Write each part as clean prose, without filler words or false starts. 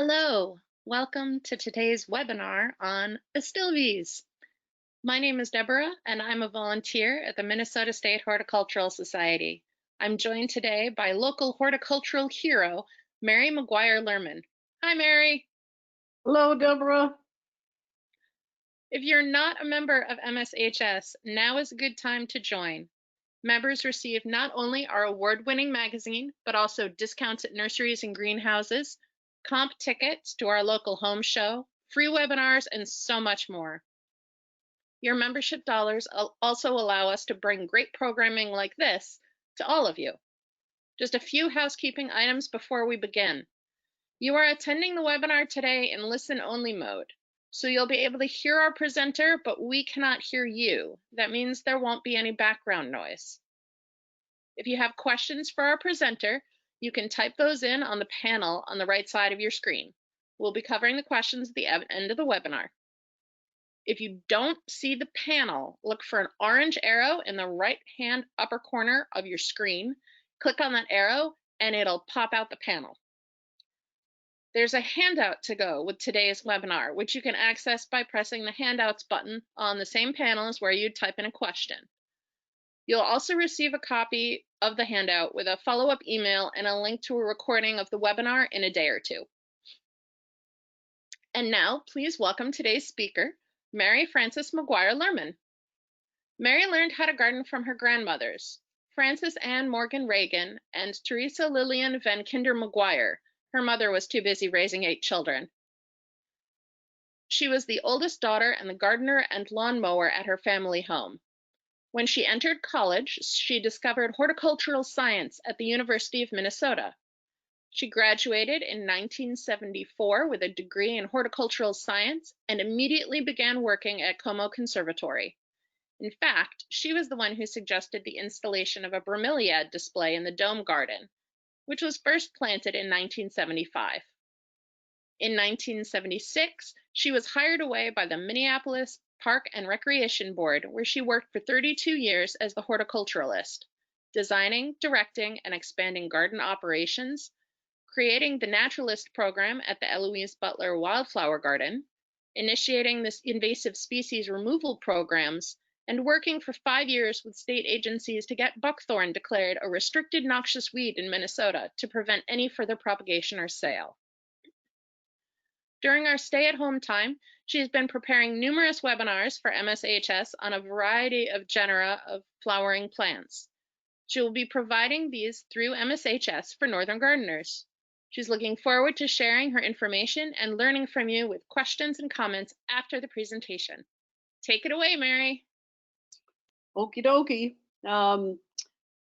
Hello, welcome to today's webinar on Astilbes. My name is Deborah and I'm a volunteer at the Minnesota State Horticultural Society. I'm joined today by local horticultural hero, Mary McGuire-Lerman. Hi, Mary. Hello, Deborah. If you're not a member of MSHS, now is a good time to join. Members receive not only our award-winning magazine, but also discounts at nurseries and greenhouses, comp tickets to our local home show, free webinars, and so much more. Your membership dollars also allow us to bring great programming like this to all of you. Just a few housekeeping items before we begin. You are attending the webinar today in listen-only mode. So you'll be able to hear our presenter, but we cannot hear you. That means there won't be any background noise. If you have questions for our presenter, you can type those in on the panel on the right side of your screen. We'll be covering the questions at the end of the webinar. If you don't see the panel, look for an orange arrow in the right-hand upper corner of your screen. Click on that arrow and it'll pop out the panel. There's a handout to go with today's webinar, which you can access by pressing the handouts button on the same panel as where you'd type in a question. You'll also receive a copy of the handout with a follow-up email and a link to a recording of the webinar in a day or two. And now, please welcome today's speaker, Mary Frances McGuire-Lerman. Mary learned how to garden from her grandmothers, Frances Ann Morgan Reagan and Teresa Lillian Van Kinder McGuire. Her mother was too busy raising 8 children. She was the oldest daughter and the gardener and lawnmower at her family home. When she entered college, she discovered horticultural science at the University of Minnesota. She graduated in 1974 with a degree in horticultural science and immediately began working at Como Conservatory. In fact, she was the one who suggested the installation of a bromeliad display in the Dome Garden, which was first planted in 1975. In 1976, she was hired away by the Minneapolis Park and Recreation Board, where she worked for 32 years as the horticulturalist, designing, directing, and expanding garden operations, creating the Naturalist program at the Eloise Butler Wildflower Garden, initiating this invasive species removal programs, and working for 5 years with state agencies to get buckthorn declared a restricted noxious weed in Minnesota to prevent any further propagation or sale. During our stay-at-home time, she has been preparing numerous webinars for MSHS on a variety of genera of flowering plants. She will be providing these through MSHS for Northern gardeners. She's looking forward to sharing her information and learning from you with questions and comments after the presentation. Take it away, Mary. Okie dokie.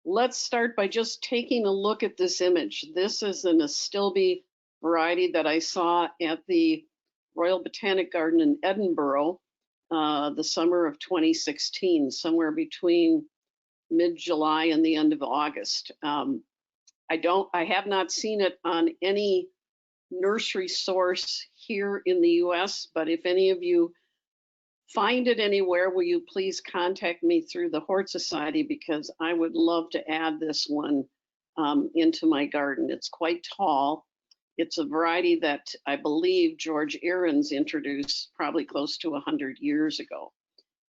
Let's start by just taking a look at this image. This is an Astilbe variety that I saw at the Royal Botanic Garden in Edinburgh the summer of 2016, somewhere between mid-July and the end of August. I have not seen it on any nursery source here in the US, but if any of you find it anywhere, will you please contact me through the Hort Society, because I would love to add this one into my garden. It's quite tall. It's a variety that I believe George Ahrens introduced probably close to 100 years ago.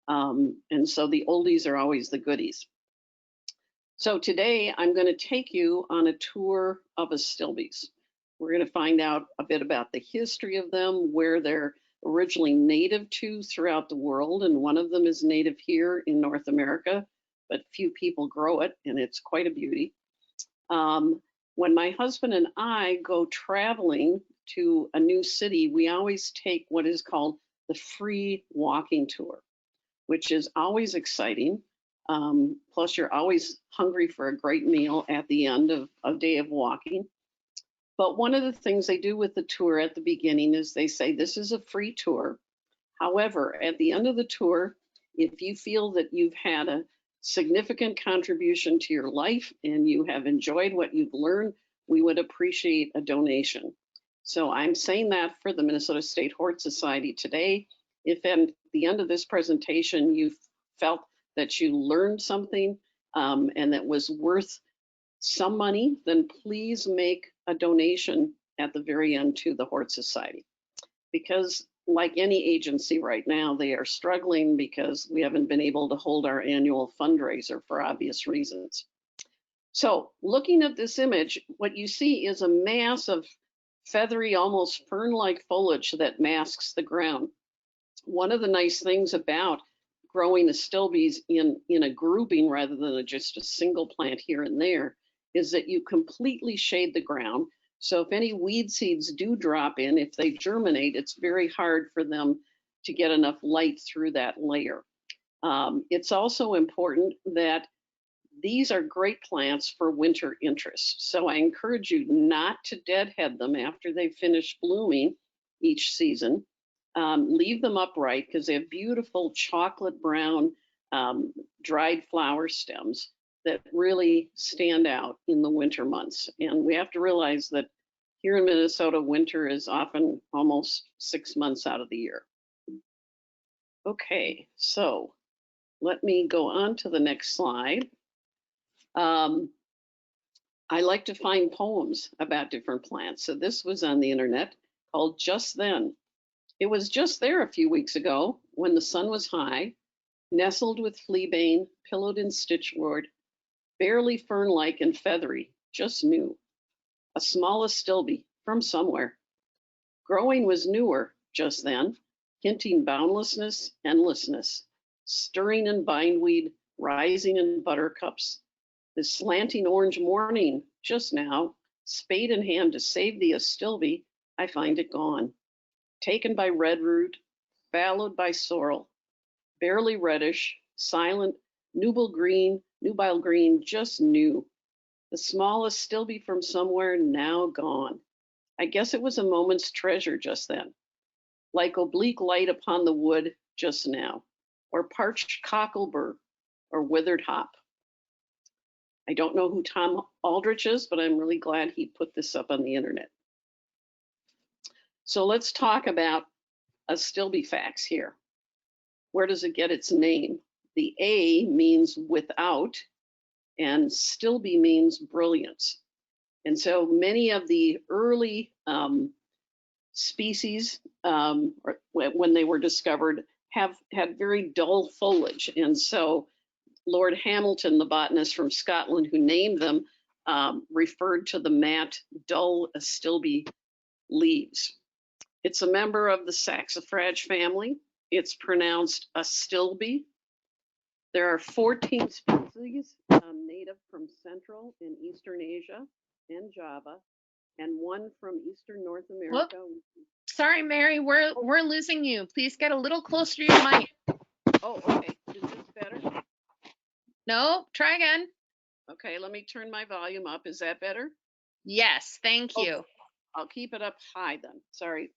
And so the oldies are always the goodies. So today I'm going to take you on a tour of Astilbes. We're going to find out a bit about the history of them, where they're originally native to throughout the world, and one of them is native here in North America, but few people grow it, and it's quite a beauty. When my husband and I go traveling to a new city, we always take what is called the free walking tour, which is always exciting. Plus, you're always hungry for a great meal at the end of a day of walking. But one of the things they do with the tour at the beginning is they say, this is a free tour. However, at the end of the tour, if you feel that you've had a significant contribution to your life and you have enjoyed what you've learned, we would appreciate a donation. So I'm saying that for the Minnesota State Hort Society today. If at the end of this presentation you felt that you learned something and that was worth some money, then please make a donation at the very end to the Hort Society. Because like any agency right now, they are struggling because we haven't been able to hold our annual fundraiser for obvious reasons. So looking at this image, what you see is a mass of feathery, almost fern-like foliage that masks the ground. One of the nice things about growing astilbes in a grouping rather than just a single plant here and there is that you completely shade the ground. So if any weed seeds do drop in, if they germinate, it's very hard for them to get enough light through that layer. It's also important that these are great plants for winter interest. So I encourage you not to deadhead them after they finish blooming each season. Leave them upright because they have beautiful chocolate brown dried flower stems that really stand out in the winter months. And we have to realize that here in Minnesota, winter is often almost 6 months out of the year. Okay, so let me go on to the next slide. I like to find poems about different plants. So this was on the internet called Just Then. It was just there a few weeks ago when the sun was high, nestled with fleabane, pillowed in stitchwort, barely fern-like and feathery, just new. A small astilbe from somewhere. Growing was newer just then, hinting boundlessness, endlessness, stirring in bindweed, rising in buttercups. This slanting orange morning, just now, spade in hand to save the astilbe, I find it gone. Taken by redroot, fallowed by sorrel, barely reddish, silent, nubile green, just new. The small astilbe from somewhere now gone. I guess it was a moment's treasure just then, like oblique light upon the wood just now, or parched cocklebur, or withered hop. I don't know who Tom Aldrich is, but I'm really glad he put this up on the internet. So let's talk about Astilbe Facts here. Where does it get its name? The A means without, and Stilbe means brilliance. And so many of the early species, when they were discovered, have had very dull foliage. And so Lord Hamilton, the botanist from Scotland who named them, referred to the matte, dull Astilbe leaves. It's a member of the saxifrage family. It's pronounced Astilbe. There are 14 species native from Central and Eastern Asia and Java, and one from Eastern North America. Whoop. Sorry, Mary, we're losing you. Please get a little closer to your mic. Oh, okay. Is this better? No, try again. Okay, let me turn my volume up. Is that better? Yes, thank you. Okay. I'll keep it up high then. Sorry.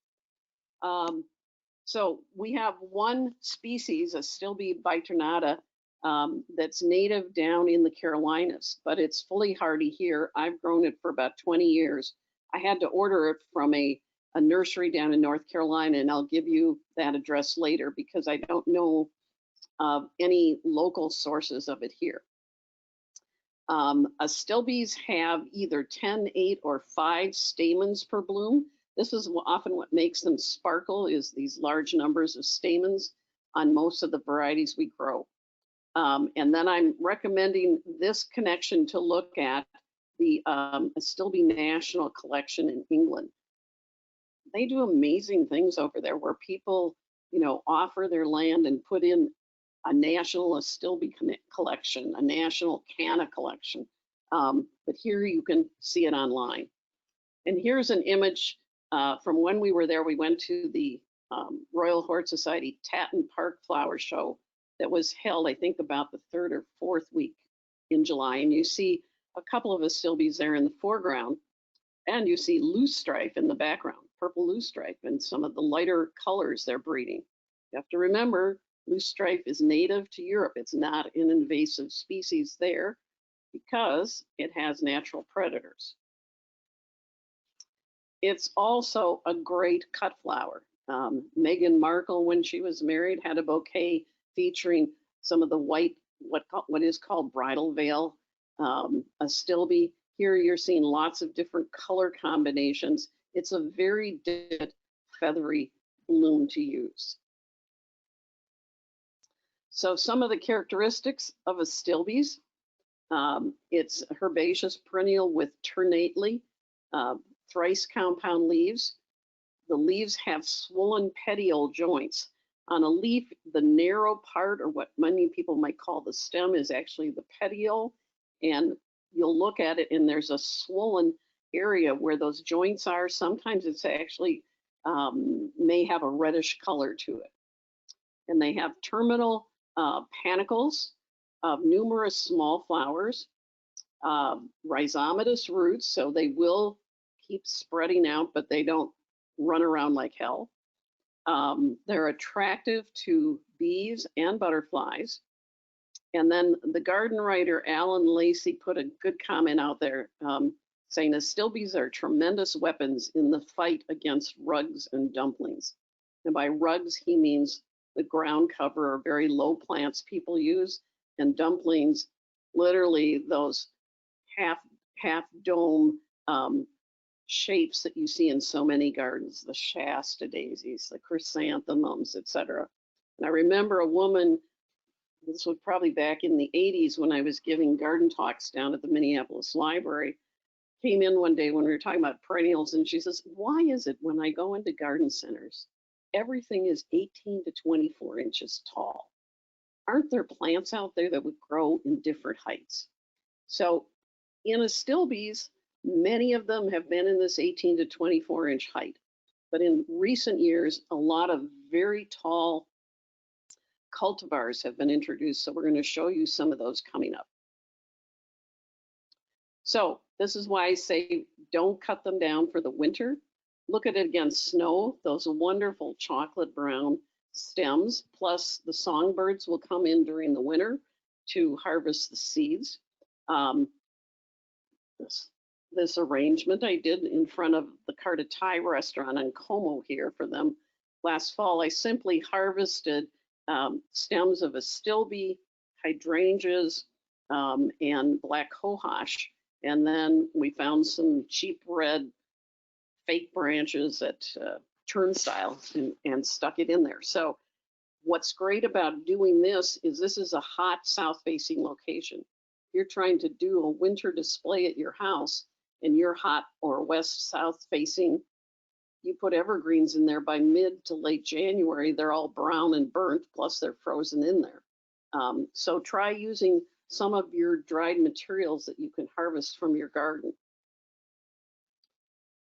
So we have one species, Astilbe biternata, that's native down in the Carolinas, but it's fully hardy here. I've grown it for about 20 years. I had to order it from a nursery down in North Carolina, and I'll give you that address later because I don't know any local sources of it here. Astilbes have either 10, 8, or 5 stamens per bloom. This is often what makes them sparkle, is these large numbers of stamens on most of the varieties we grow. And then I'm recommending this connection to look at the Astilbe National Collection in England. They do amazing things over there where people, offer their land and put in a national Astilbe collection, a national canna collection. But here you can see it online. And here's an image from when we were there. We went to the Royal Hort Society Tatton Park Flower Show that was held, I think, about the 3rd or 4th week in July. And you see a couple of Astilbes there in the foreground, and you see loosestrife in the background, purple loosestrife, and some of the lighter colors they're breeding. You have to remember, loosestrife is native to Europe. It's not an invasive species there because it has natural predators. It's also a great cut flower. Meghan Markle, when she was married, had a bouquet featuring some of the white, what is called bridal veil Astilbe. Here you're seeing lots of different color combinations. It's a very delicate, feathery bloom to use. So some of the characteristics of Astilbes, it's herbaceous perennial with ternately, thrice compound leaves. The leaves have swollen petiole joints. On a leaf, the narrow part, or what many people might call the stem, is actually the petiole. And you'll look at it and there's a swollen area where those joints are. Sometimes it's actually may have a reddish color to it. And they have terminal panicles of numerous small flowers, rhizomatous roots, so they will keep spreading out, but they don't run around like hell. They're attractive to bees and butterflies. And then the garden writer Alan Lacey put a good comment out there saying Astilbes are tremendous weapons in the fight against rugs and dumplings. And by rugs, he means the ground cover or very low plants people use, and dumplings, literally those half dome shapes that you see in so many gardens, the Shasta daisies, the chrysanthemums, etc. And I remember a woman, this was probably back in the 80s when I was giving garden talks down at the Minneapolis Library, came in one day when we were talking about perennials, and she says, why is it when I go into garden centers, everything is 18 to 24 inches tall? Aren't there plants out there that would grow in different heights? So in Astilbes, many of them have been in this 18 to 24 inch height. But in recent years, a lot of very tall cultivars have been introduced. So we're going to show you some of those coming up. So this is why I say don't cut them down for the winter. Look at it against snow, those wonderful chocolate brown stems, plus the songbirds will come in during the winter to harvest the seeds. This arrangement I did in front of the Carta Thai restaurant on Como here for them last fall. I simply harvested stems of Astilbe, hydrangeas, and black cohosh. And then we found some cheap red fake branches at Turnstile and stuck it in there. So what's great about doing this is a hot south-facing location. If you're trying to do a winter display at your house and you're hot or west-south facing, you put evergreens in there by mid to late January, they're all brown and burnt, plus they're frozen in there. So try using some of your dried materials that you can harvest from your garden.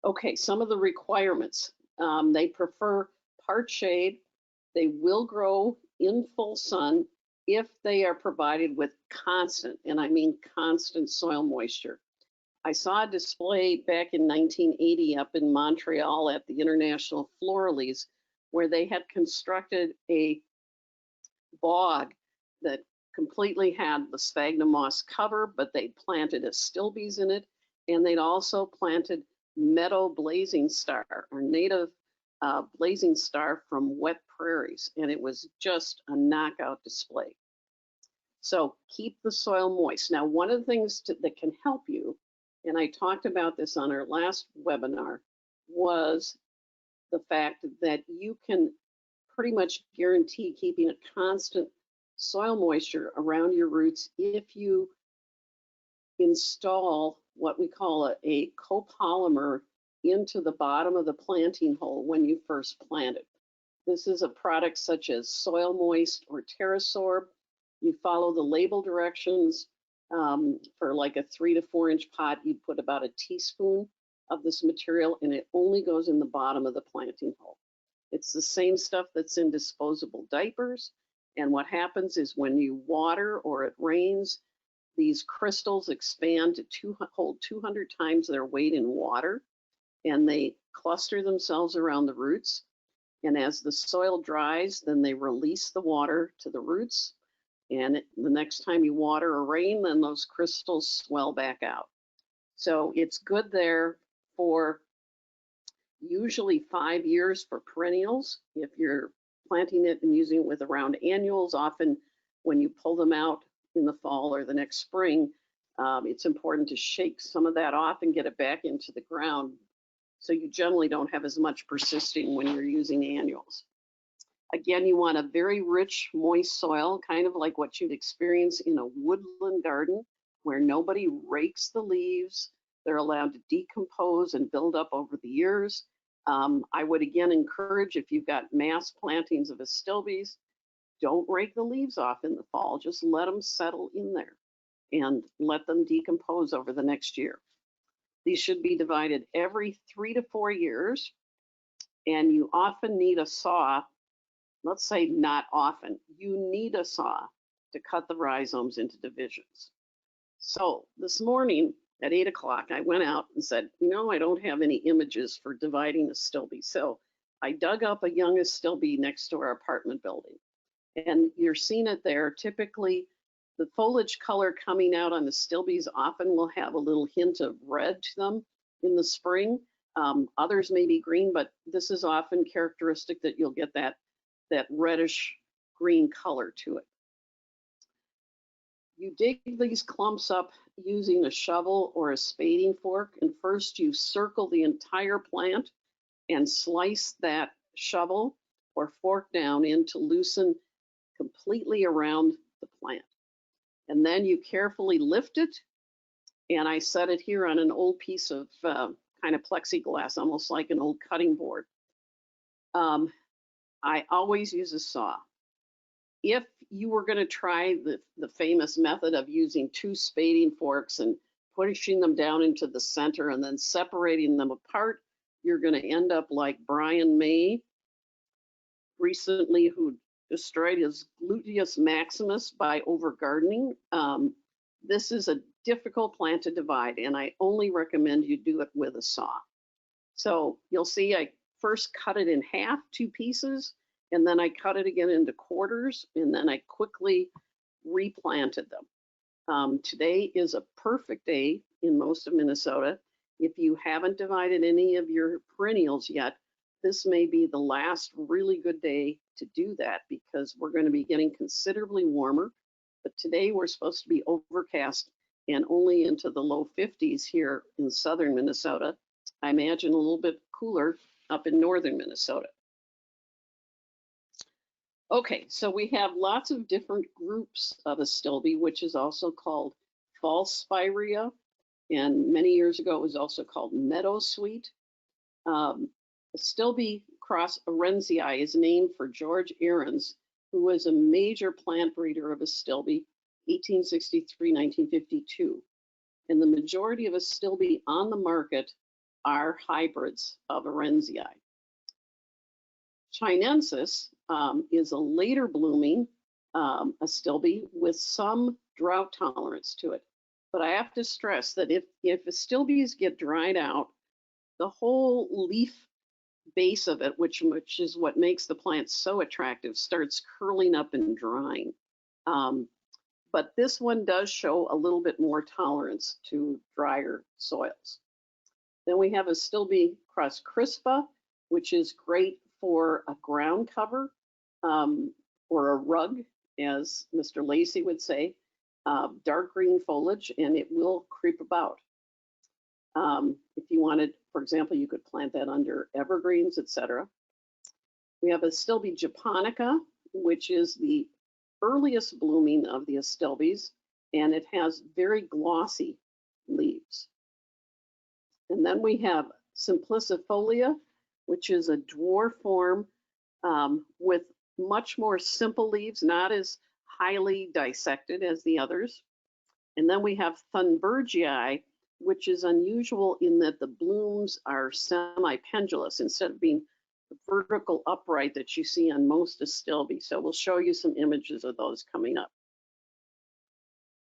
Okay, some of the requirements. They prefer part shade. They will grow in full sun if they are provided with constant, and I mean constant, soil moisture. I saw a display back in 1980 up in Montreal at the International Floralies where they had constructed a bog that completely had the sphagnum moss cover, but they planted Astilbes in it, and they'd also planted meadow blazing star, or native blazing star from wet prairies, and it was just a knockout display. So keep the soil moist. Now, one of the things that can help you, and I talked about this on our last webinar, was the fact that you can pretty much guarantee keeping a constant soil moisture around your roots if you install what we call a copolymer into the bottom of the planting hole when you first plant it. This is a product such as Soil Moist or TerraSorb. You follow the label directions. For like a 3 to 4 inch pot, you'd put about a teaspoon of this material, and it only goes in the bottom of the planting hole. It's the same stuff that's in disposable diapers. And what happens is when you water or it rains, these crystals expand to hold 200 times their weight in water, and they cluster themselves around the roots. And as the soil dries, then they release the water to the roots. And the next time you water or rain, then those crystals swell back out. So it's good there for usually 5 years for perennials. If you're planting it and using it with around annuals, often when you pull them out in the fall or the next spring, it's important to shake some of that off and get it back into the ground So you generally don't have as much persisting when you're using annuals. Again, you want a very rich, moist soil, kind of like what you'd experience in a woodland garden where nobody rakes the leaves. They're allowed to decompose and build up over the years. I would again encourage, if you've got mass plantings of astilbes, don't rake the leaves off in the fall. Just let them settle in there and let them decompose over the next year. These should be divided every 3 to 4 years, and you often need a saw. Let's say not often. You need a saw to cut the rhizomes into divisions. So this morning at 8 o'clock, I went out and said, I don't have any images for dividing astilbe. So I dug up a young astilbe next to our apartment building. And you're seeing it there. Typically, the foliage color coming out on astilbes often will have a little hint of red to them in the spring. Others may be green, but this is often characteristic that you'll get that reddish green color to it. You dig these clumps up using a shovel or a spading fork, and first you circle the entire plant and slice that shovel or fork down in to loosen completely around the plant. And then you carefully lift it, and I set it here on an old piece of kind of plexiglass, almost like an old cutting board. I always use a saw. If you were going to try the famous method of using 2 spading forks and pushing them down into the center and then separating them apart, you're going to end up like Brian May recently, who destroyed his gluteus maximus by over gardening. This is a difficult plant to divide, and I only recommend you do it with a saw. So you'll see I first cut it in half, 2 pieces, and then I cut it again into quarters, and then I quickly replanted them. Today is a perfect day in most of Minnesota. If you haven't divided any of your perennials yet, this may be the last really good day to do that, because we're going to be getting considerably warmer. But today we're supposed to be overcast and only into the low 50s here in southern Minnesota. I imagine a little bit cooler up in northern Minnesota. Okay, so we have lots of different groups of astilbe, which is also called false spirea, and many years ago it was also called meadowsweet. Astilbe cross arendsii is named for George Ahrens, who was a major plant breeder of astilbe, 1863-1952. And the majority of astilbe on the market are hybrids of arendsii. Chinensis is a later blooming astilbe with some drought tolerance to it. But I have to stress that if astilbes get dried out, the whole leaf base of it, which is what makes the plant so attractive, starts curling up and drying. But this one does show a little bit more tolerance to drier soils. Then we have Astilbe cross crispa, which is great for a ground cover or a rug, as Mr. Lacey would say. Dark green foliage, and it will creep about. If you wanted, for example, you could plant that under evergreens, etc. We have Astilbe japonica, which is the earliest blooming of the astilbes, and it has very glossy leaves. And then we have simplicifolia, which is a dwarf form with much more simple leaves, not as highly dissected as the others. And then we have thunbergii, which is unusual in that the blooms are semi-pendulous instead of being the vertical upright that you see on most astilbe. So we'll show you some images of those coming up.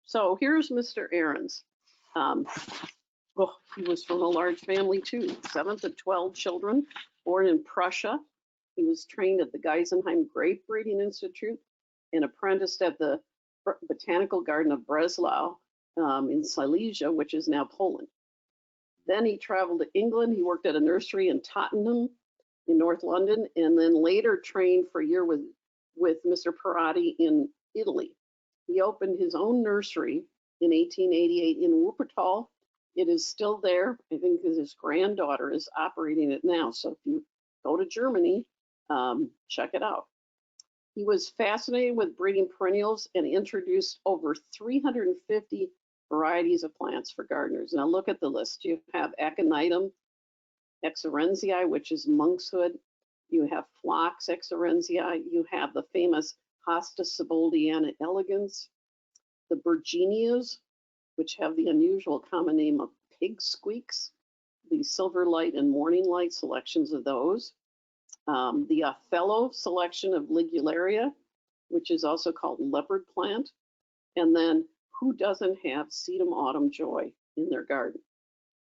So here's Mr. Ahrens. He was from a large family too, 7th of 12 children, born in Prussia. He was trained at the Geisenheim Grape Breeding Institute and apprenticed at the Botanical Garden of Breslau in Silesia, which is now Poland. Then he traveled to England. He worked at a nursery in Tottenham in North London, and then later trained for a year with Mr. Perotti in Italy. He opened his own nursery in 1888 in Wuppertal It is still there. I think his granddaughter is operating it now. So if you go to Germany, check it out. He was fascinated with breeding perennials and introduced over 350 varieties of plants for gardeners. Now look at the list. You have Aconitum arendsii, which is monkshood. You have Phlox arendsii. You have the famous Hosta Siboldiana elegans, the Virginias, which have the unusual common name of pig squeaks, the Silverlight and Morning Light selections of those, the Othello selection of Ligularia, which is also called leopard plant, and then who doesn't have Sedum Autumn Joy in their garden?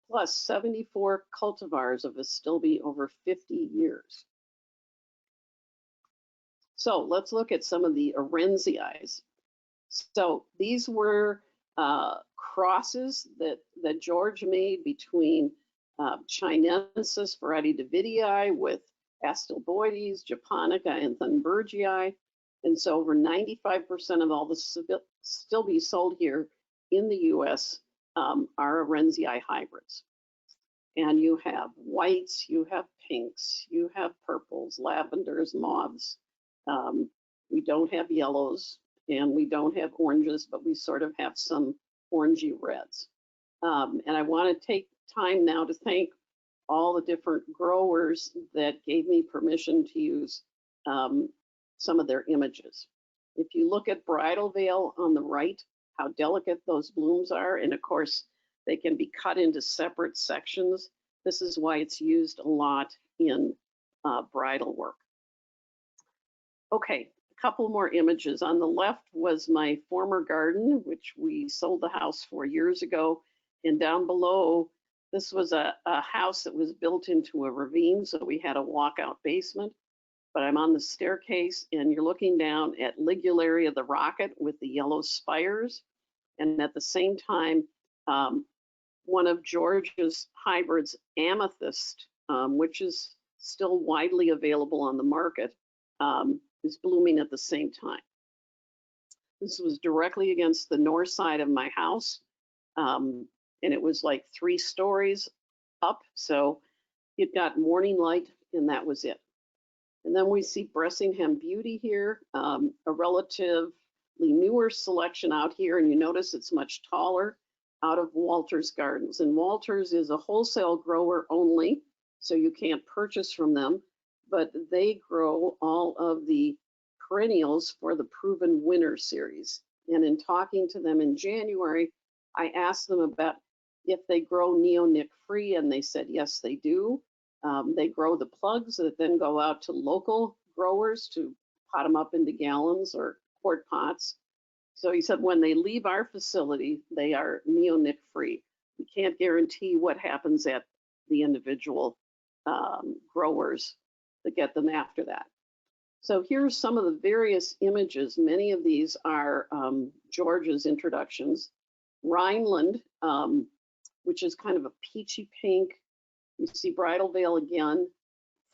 Plus 74 cultivars of Astilbe over 50 years. So let's look at some of the arendsii. So these were crosses that George made between chinensis variety Davidii with Astilboides, japonica, and thunbergii. And so over 95% of all the Astilbe sold here in the US are arendsii hybrids. And you have whites, you have pinks, you have purples, lavenders, mauves. We don't have yellows and we don't have oranges, but we sort of have some orangey reds. And I want to take time now to thank all the different growers that gave me permission to use some of their images. If you look at Bridal Veil on the right, how delicate those blooms are, and of course, they can be cut into separate sections. This is why it's used a lot in bridal work. Okay, a couple more images. On the left was my former garden, which we sold the house 4 years ago. And down below, this was a house that was built into a ravine, so we had a walkout basement. But I'm on the staircase, and you're looking down at Ligularia the rocket with the yellow spires. And at the same time, one of George's hybrids, Amethyst, which is still widely available on the market, is blooming at the same time. This was directly against the north side of my house, and it was like 3 stories up, so it got morning light, and that was it. And then we see Bressingham Beauty here, a relatively newer selection out here, and you notice it's much taller, out of Walters Gardens. And Walters is a wholesale grower only, so you can't purchase from them, but they grow all of the perennials for the Proven Winner series. And in talking to them in January, I asked them about if they grow neonic free, and they said yes, they do. They grow the plugs that then go out to local growers to pot them up into gallons or quart pots. So he said when they leave our facility, they are neonic free. We can't guarantee what happens at the individual growers that get them after that. So here's some of the various images. Many of these are George's introductions. Rhineland, which is kind of a peachy pink. You see Bridal Veil again.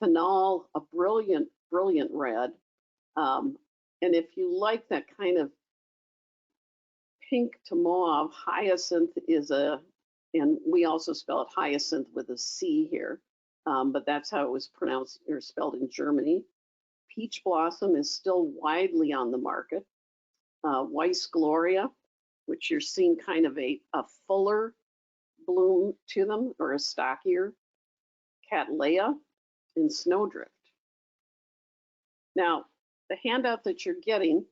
Phenol, a brilliant, brilliant red. And if you like that kind of pink to mauve, hyacinth is and we also spell it hyacinth with a C here, but that's how it was pronounced or spelled in Germany. Peach Blossom is still widely on the market. Weiss Gloria, which you're seeing kind of a fuller bloom to them, or a stockier. Cattleya and Snowdrift. Now, the handout that you're getting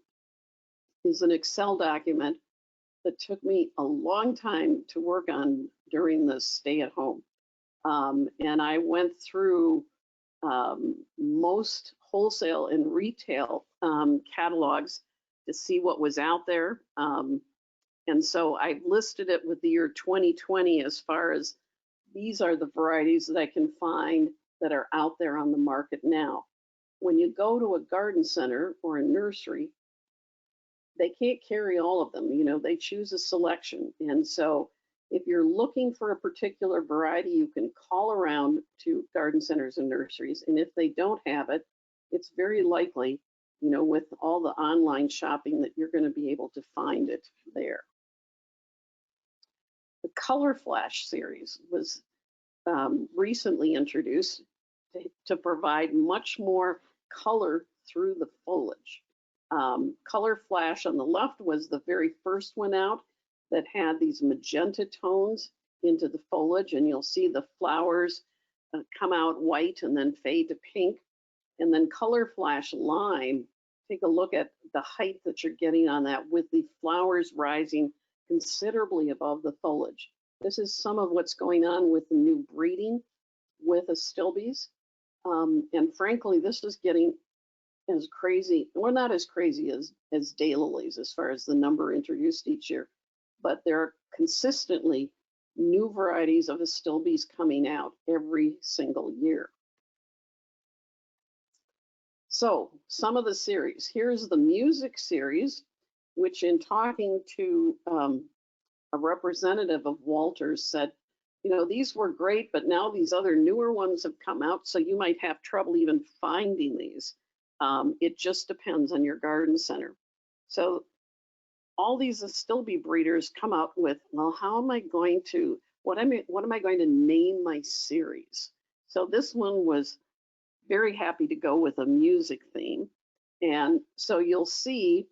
is an Excel document that took me a long time to work on during the stay at home. And I went through most wholesale and retail catalogs to see what was out there. And so I listed it with the year 2020 as far as these are the varieties that I can find that are out there on the market now. When you go to a garden center or a nursery, they can't carry all of them. You know, they choose a selection. And so if you're looking for a particular variety, you can call around to garden centers and nurseries. And if they don't have it, it's very likely, you know, with all the online shopping that you're going to be able to find it there. The Color Flash series was recently introduced to provide much more color through the foliage. Color Flash on the left was the very first one out that had these magenta tones into the foliage, and you'll see the flowers come out white and then fade to pink. And then Color Flash Lime, take a look at the height that you're getting on that with the flowers rising considerably above the foliage. This is some of what's going on with the new breeding with Astilbes. And frankly, this is getting as crazy, well, not as crazy as daylilies as far as the number introduced each year, but there are consistently new varieties of Astilbes coming out every single year. So some of the series, here's the music series, which in talking to a representative of Walters said, you know, these were great, but now these other newer ones have come out, so you might have trouble even finding these. It just depends on your garden center. So all these Astilbe breeders come out with, well, how am I going to, what am I going to name my series? So this one was very happy to go with a music theme. And so you'll see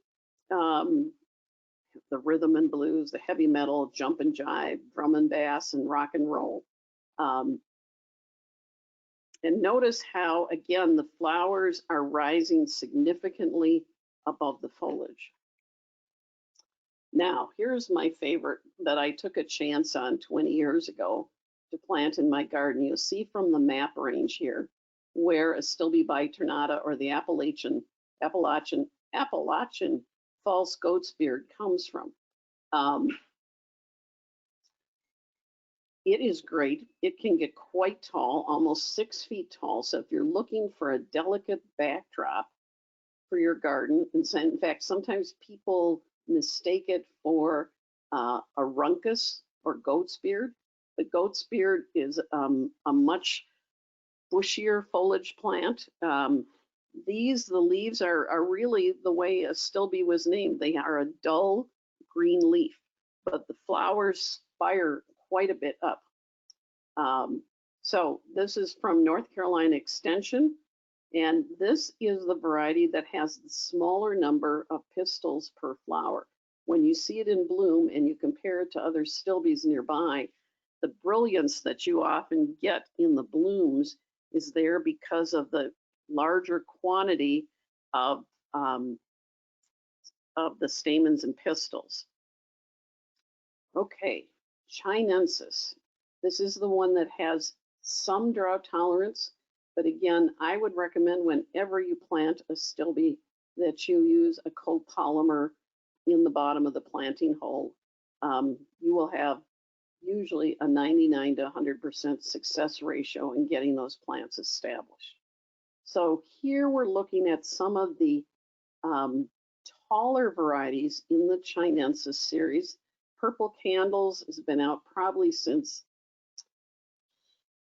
the rhythm and blues, the heavy metal, jump and jive, drum and bass, and rock and roll. And notice how, again, the flowers are rising significantly above the foliage. Now, here's my favorite that I took a chance on 20 years ago to plant in my garden. You'll see from the map range here where Astilbe biternata, or the Appalachian false goat's beard, comes from. It is great. It can get quite tall, almost 6 feet tall. So if you're looking for a delicate backdrop for your garden, and in fact, sometimes people mistake it for a runcus or goat's beard. The goat's beard is a much bushier foliage plant. The leaves are really the way Astilbe was named. They are a dull green leaf, but the flowers spire quite a bit up. So this is from North Carolina Extension, and this is the variety that has the smaller number of pistils per flower. When you see it in bloom and you compare it to other Astilbes nearby, the brilliance that you often get in the blooms is there because of the larger quantity of the stamens and pistils. Okay, chinensis. This is the one that has some drought tolerance, but again, I would recommend whenever you plant Astilbe that you use a copolymer in the bottom of the planting hole. You will have usually a 99 to 100% success ratio in getting those plants established. So here we're looking at some of the taller varieties in the chinensis series. Purple Candles has been out probably since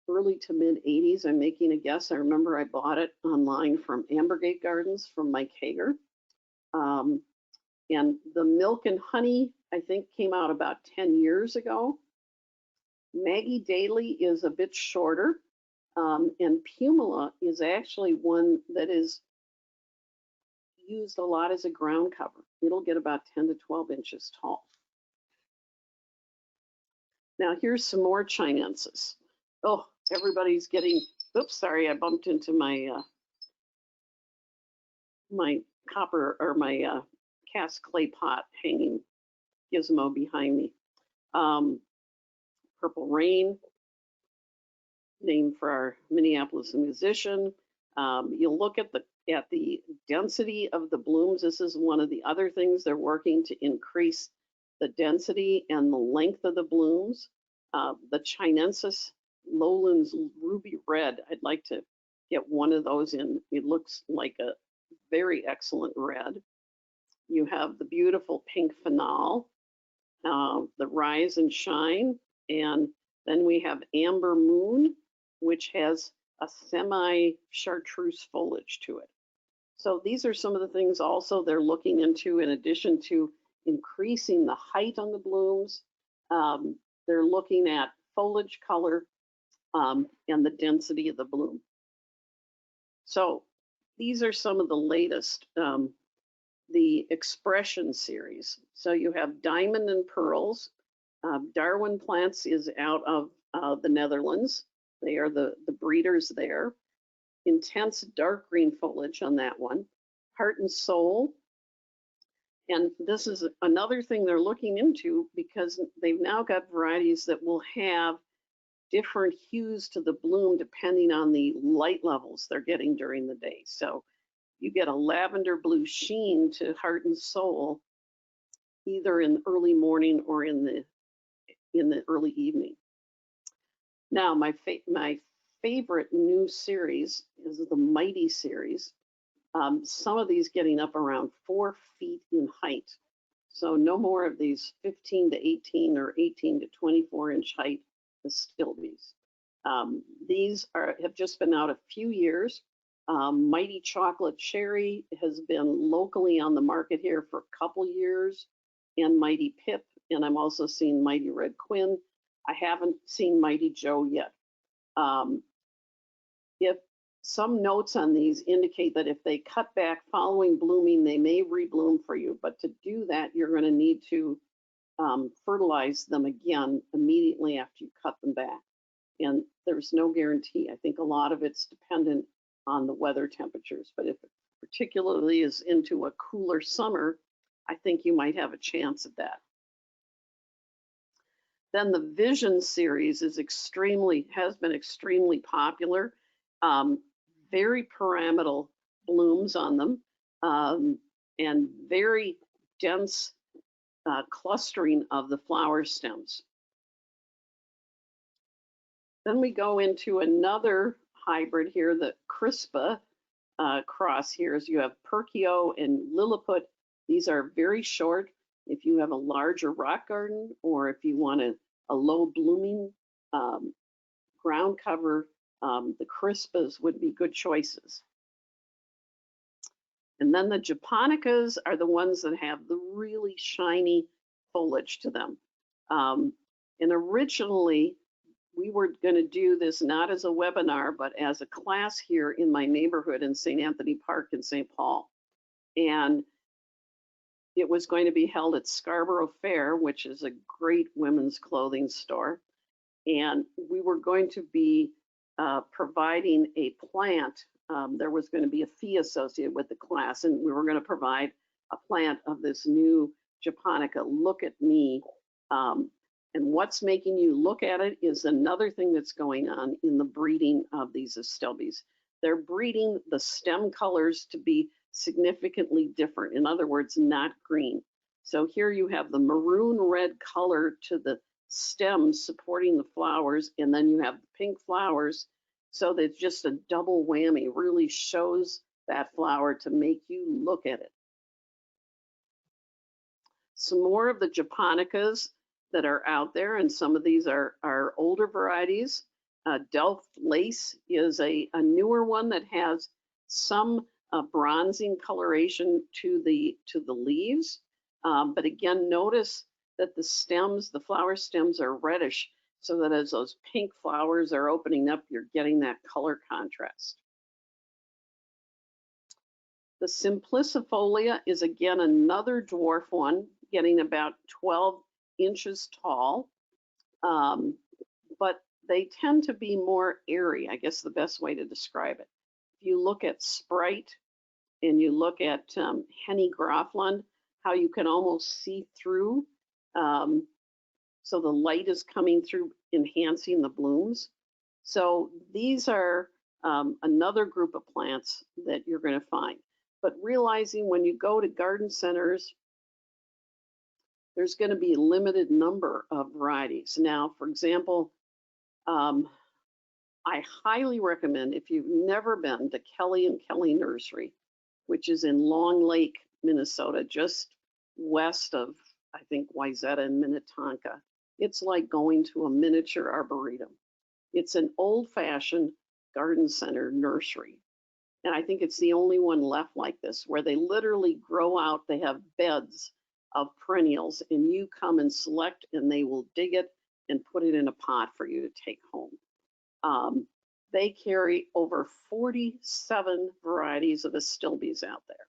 early to mid 80s. I'm making a guess. I remember I bought it online from Ambergate Gardens from Mike Hager. And the Milk and Honey, I think, came out about 10 years ago. Maggie Daly is a bit shorter. And Pumila is actually one that is used a lot as a ground cover. It'll get about 10 to 12 inches tall. Now here's some more chinensis. Oh, everybody's getting, oops, sorry, I bumped into my my copper, or my cast clay pot hanging gizmo behind me. Purple Rain, named for our Minneapolis musician. You'll look at the density of the blooms. This is one of the other things they're working to increase the density and the length of the blooms. The chinensis lowlands ruby red, I'd like to get one of those in. It looks like a very excellent red. You have the beautiful pink finale, the Rise and Shine, and then we have Amber Moon, which has a semi-chartreuse foliage to it. So these are some of the things also they're looking into, in addition to increasing the height on the blooms. they're looking at foliage color and the density of the bloom. So these are some of the latest, the expression series. So you have Diamond and Pearls. Darwin Plants is out of the Netherlands. They are the breeders there. Intense dark green foliage on that one. Heart and Soul. And this is another thing they're looking into because they've now got varieties that will have different hues to the bloom depending on the light levels they're getting during the day. So you get a lavender blue sheen to Heart and Soul either in the early morning or in the early evening. Now my favorite new series is the Mighty series. Some of these getting up around 4 feet in height. So no more of these 15 to 18 or 18 to 24 inch height Astilbes. These have just been out a few years. Mighty Chocolate Cherry has been locally on the market here for a couple years, and Mighty Pip, and I'm also seeing Mighty Red Quinn. I haven't seen Mighty Joe yet. If some notes on these indicate that if they cut back following blooming, they may rebloom for you, but to do that, you're going to need to fertilize them again immediately after you cut them back. And there's no guarantee. I think a lot of it's dependent on the weather temperatures, but if it particularly is into a cooler summer, I think you might have a chance at that. Then the Vision series has been extremely popular. Very pyramidal blooms on them, and very dense clustering of the flower stems. Then we go into another hybrid here, the crispa cross here. Is you have Perkio and Lilliput. These are very short. If you have a larger rock garden or if you want a low blooming ground cover, the crispas would be good choices. And then the japonicas are the ones that have the really shiny foliage to them. And originally, we were going to do this not as a webinar, but as a class here in my neighborhood in St. Anthony Park in St. Paul. And it was going to be held at Scarborough Fair, which is a great women's clothing store. And we were going to be providing a plant. There was going to be a fee associated with the class, and we were going to provide a plant of this new japonica. Look at me. And what's making you look at it is another thing that's going on in the breeding of these Astilbes. They're breeding the stem colors to be significantly different. In other words, not green. So here you have the maroon red color to the stems supporting the flowers, and then you have the pink flowers. So that's just a double whammy, really shows that flower to make you look at it. Some more of the japonicas that are out there, and some of these are older varieties. Delft Lace is a newer one that has some bronzing coloration to the leaves. But again, notice that the stems, the flower stems are reddish, so that as those pink flowers are opening up, you're getting that color contrast. The Simplicifolia is again another dwarf one, getting about 12 inches tall, but they tend to be more airy, I guess the best way to describe it. If you look at Sprite and you look at Henny Grafland, how you can almost see through, so the light is coming through, enhancing the blooms. So these are another group of plants that you're going to find. But realizing when you go to garden centers, there's going to be a limited number of varieties. Now, for example, I highly recommend, if you've never been to Kelly and Kelly Nursery, which is in Long Lake, Minnesota, just west of, I think, Wayzata and Minnetonka. It's like going to a miniature arboretum. It's an old-fashioned garden center nursery. And I think it's the only one left like this, where they literally grow out, they have beds of perennials, and you come and select, and they will dig it, and put it in a pot for you to take home. They carry over 47 varieties of Astilbes out there.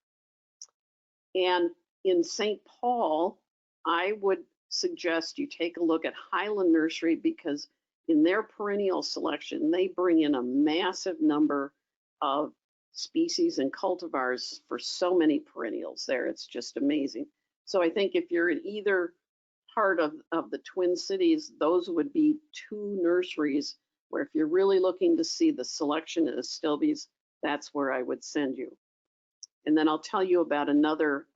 And in St. Paul, I would suggest you take a look at Highland Nursery, because in their perennial selection, they bring in a massive number of species and cultivars for so many perennials there. It's just amazing. So I think if you're in either part of the Twin Cities, those would be two nurseries where if you're really looking to see the selection of Astilbes, that's where I would send you. And then I'll tell you about another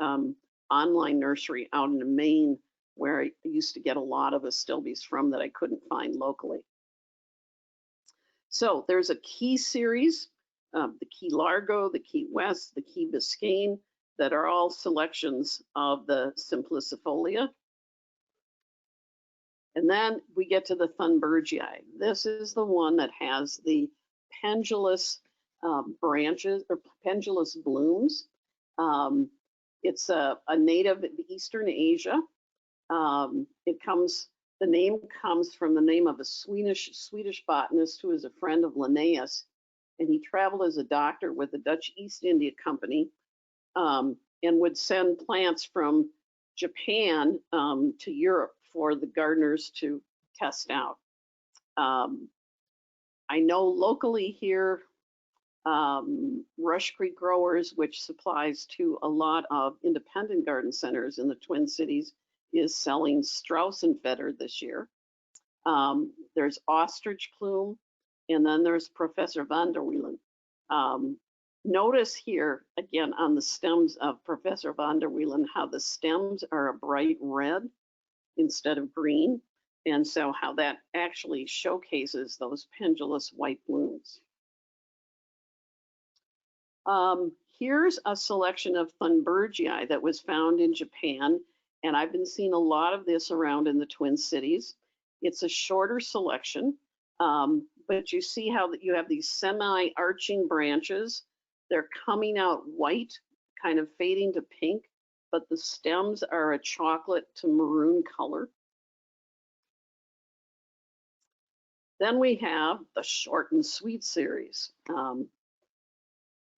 online nursery out in Maine where I used to get a lot of Astilbes from that I couldn't find locally. So there's a Key series, the Key Largo, the Key West, the Key Biscayne, that are all selections of the Simplicifolia. And then we get to the thunbergii. This is the one that has the pendulous branches or pendulous blooms. It's a native of Eastern Asia. The name comes from the name of a Swedish botanist who is a friend of Linnaeus, and he traveled as a doctor with the Dutch East India Company, and would send plants from Japan to Europe for the gardeners to test out. I know locally here, Rush Creek Growers, which supplies to a lot of independent garden centers in the Twin Cities, is selling Strausenfeder this year. There's ostrich plume, and then there's Professor van der Wielen. Notice here, again, on the stems of Professor van der Wielen, how the stems are a bright red instead of green, and so how that actually showcases those pendulous white blooms. Here's a selection of thunbergii that was found in Japan, and I've been seeing a lot of this around in the Twin Cities. It's a shorter selection, but you see how you have these semi-arching branches. They're coming out white, kind of fading to pink, but the stems are a chocolate to maroon color. Then we have the short and sweet series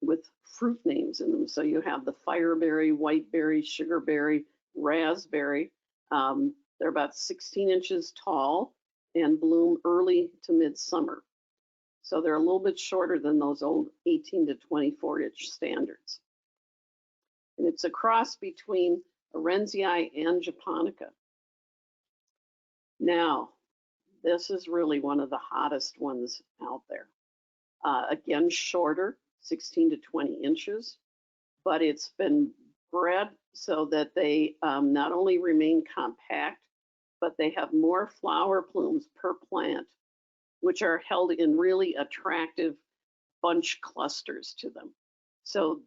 with fruit names in them. So you have the fireberry, whiteberry, sugarberry, raspberry. They're about 16 inches tall and bloom early to midsummer. So they're a little bit shorter than those old 18 to 24 inch standards. And it's a cross between arendsii and japonica. Now, this is really one of the hottest ones out there. Again, shorter, 16 to 20 inches, but it's been bred so that they not only remain compact, but they have more flower plumes per plant, which are held in really attractive bunch clusters to them. So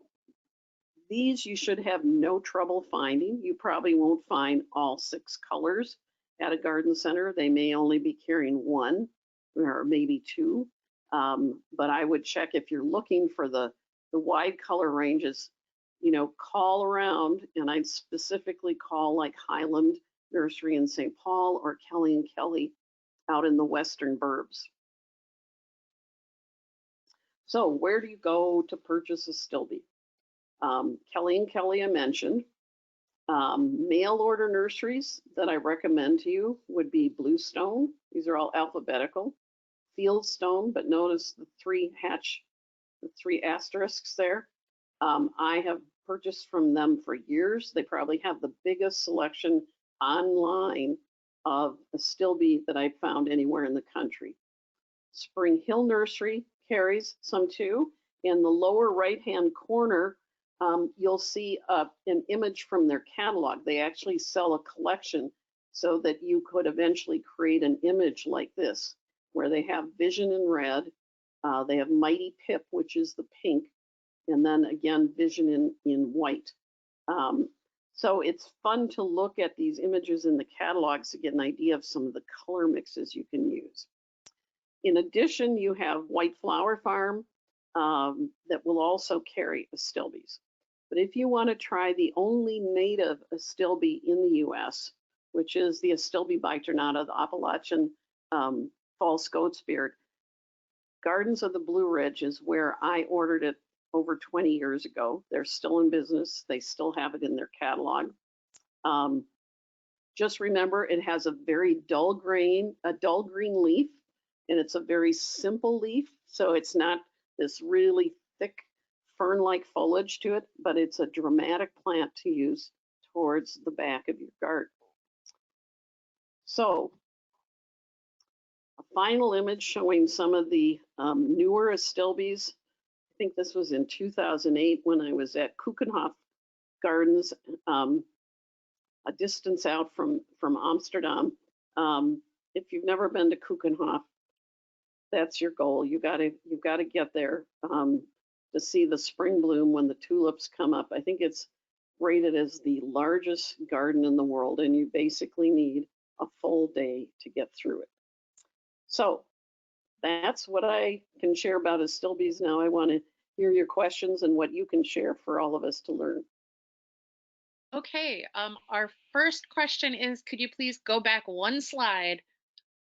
these you should have no trouble finding. You probably won't find all 6 colors at a garden center. They may only be carrying 1 or maybe 2. But I would check if you're looking for the wide color ranges, you know, call around, and I'd specifically call like Highland Nursery in St. Paul or Kelly & Kelly out in the western burbs. So where do you go to purchase Astilbe? Kelly & Kelly I mentioned. Mail order nurseries that I recommend to you would be Bluestone. These are all alphabetical. Fieldstone, but notice the 3 asterisks there. I have purchased from them for years. They probably have the biggest selection online of Astilbe that I've found anywhere in the country. Spring Hill Nursery carries some too. In the lower right-hand corner, you'll see an image from their catalog. They actually sell a collection so that you could eventually create an image like this, where they have Vision in red, they have Mighty Pip, which is the pink, and then again, Vision in white. So it's fun to look at these images in the catalogs to get an idea of some of the color mixes you can use. In addition, you have White Flower Farm that will also carry Astilbes. But if you want to try the only native Astilbe in the US, which is the Astilbe biternata, the Appalachian false goat's beard. Gardens of the Blue Ridge is where I ordered it over 20 years ago. They're still in business. They still have it in their catalog. Just remember, it has a very dull green leaf, and it's a very simple leaf. So it's not this really thick fern-like foliage to it, but it's a dramatic plant to use towards the back of your garden. So a final image showing some of the newer Astilbes. I think this was in 2008 when I was at Keukenhof Gardens, a distance out from Amsterdam. If you've never been to Keukenhof, that's your goal. You've got to get there to see the spring bloom when the tulips come up. I think it's rated as the largest garden in the world, and you basically need a full day to get through it. So that's what I can share about Astilbes. Now I want to hear your questions and what you can share for all of us to learn. Okay, our first question is, could you please go back one slide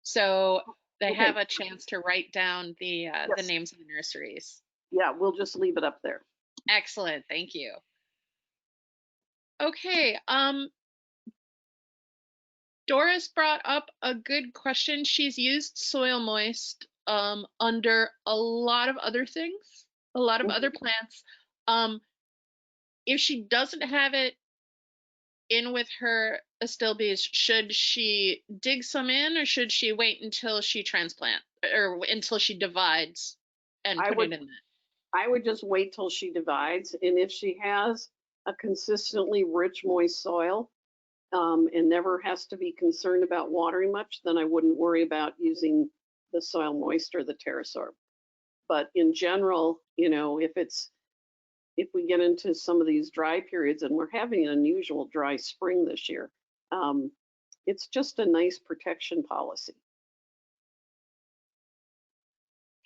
so they have a chance to write down the names of the nurseries? Yeah, we'll just leave it up there. Excellent, thank you. Okay, Doris brought up a good question. She's used soil moist under a lot of other things, a lot of other plants. If she doesn't have it in with her Astilbes, should she dig some in, or should she wait until she transplant, or until she divides and put it in that? I would just wait till she divides, and if she has a consistently rich, moist soil, and never has to be concerned about watering much, then I wouldn't worry about using the soil moist or the TerraSorb. But in general, you know, if we get into some of these dry periods, and we're having an unusual dry spring this year, it's just a nice protection policy.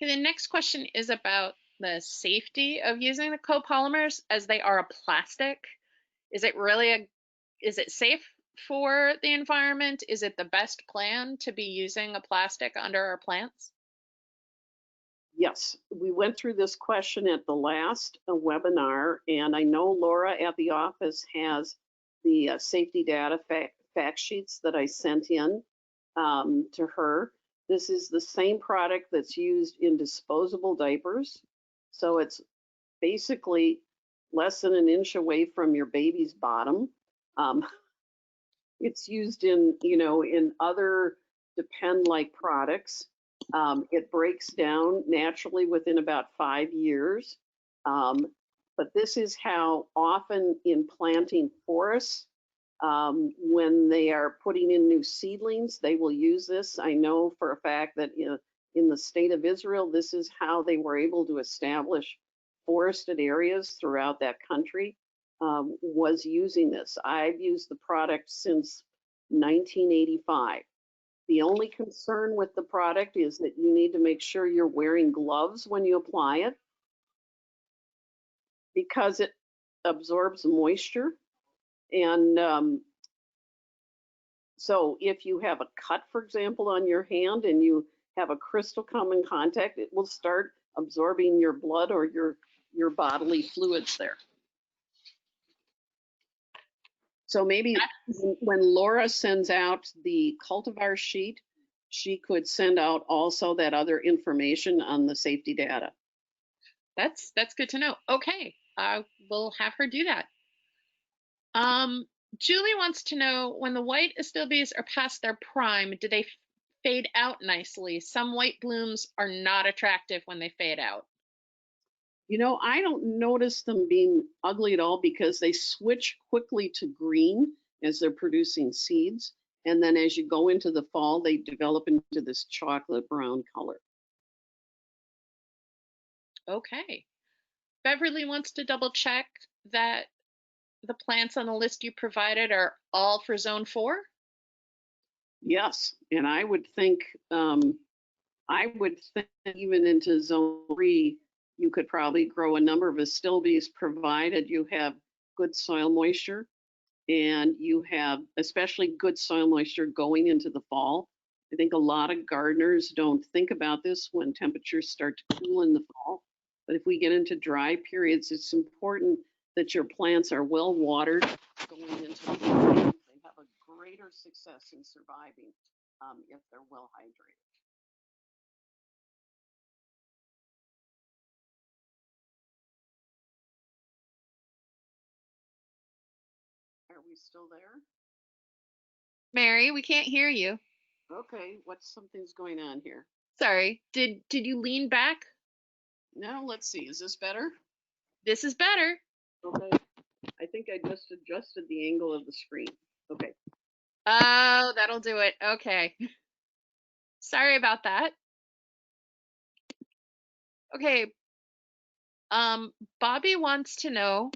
Okay, the next question is about the safety of using the copolymers, as they are a plastic. Is it safe for the environment? Is it the best plan to be using a plastic under our plants? Yes, we went through this question at the last webinar, and I know Laura at the office has the safety data fact sheets that I sent in to her. This is the same product that's used in disposable diapers. So it's basically less than an inch away from your baby's bottom. It's used in, you know, in other Depend-like products. It breaks down naturally within about 5 years. But this is how often in planting forests, when they are putting in new seedlings, they will use this. I know for a fact that in the state of Israel, this is how they were able to establish forested areas throughout that country, was using this. I've used the product since 1985. The only concern with the product is that you need to make sure you're wearing gloves when you apply it, because it absorbs moisture. And so if you have a cut, for example, on your hand, and you have a crystal come in contact, it will start absorbing your blood or your bodily fluids there. So maybe when Laura sends out the cultivar sheet, she could send out also that other information on the safety data. That's good to know. Okay, I will have her do that. Julie wants to know, when the white Astilbes are past their prime, do they fade out nicely? Some white blooms are not attractive when they fade out. You know, I don't notice them being ugly at all, because they switch quickly to green as they're producing seeds. And then as you go into the fall, they develop into this chocolate brown color. Okay. Beverly wants to double check that the plants on the list you provided are all for zone 4? Yes, and I would think even into zone 3, you could probably grow a number of Astilbes, provided you have good soil moisture. and you have especially good soil moisture going into the fall. I think a lot of gardeners don't think about this when temperatures start to cool in the fall. But if we get into dry periods, it's important that your plants are well watered going into the fall. They have a greater success in surviving if they're well hydrated. Are we still there? Mary, we can't hear you. Okay, something's going on here? Sorry. Did you lean back? Now let's see. Is this better? This is better. Okay. I think I just adjusted the angle of the screen. Okay. Oh, that'll do it. Okay. Sorry about that. Okay. Bobby wants to know,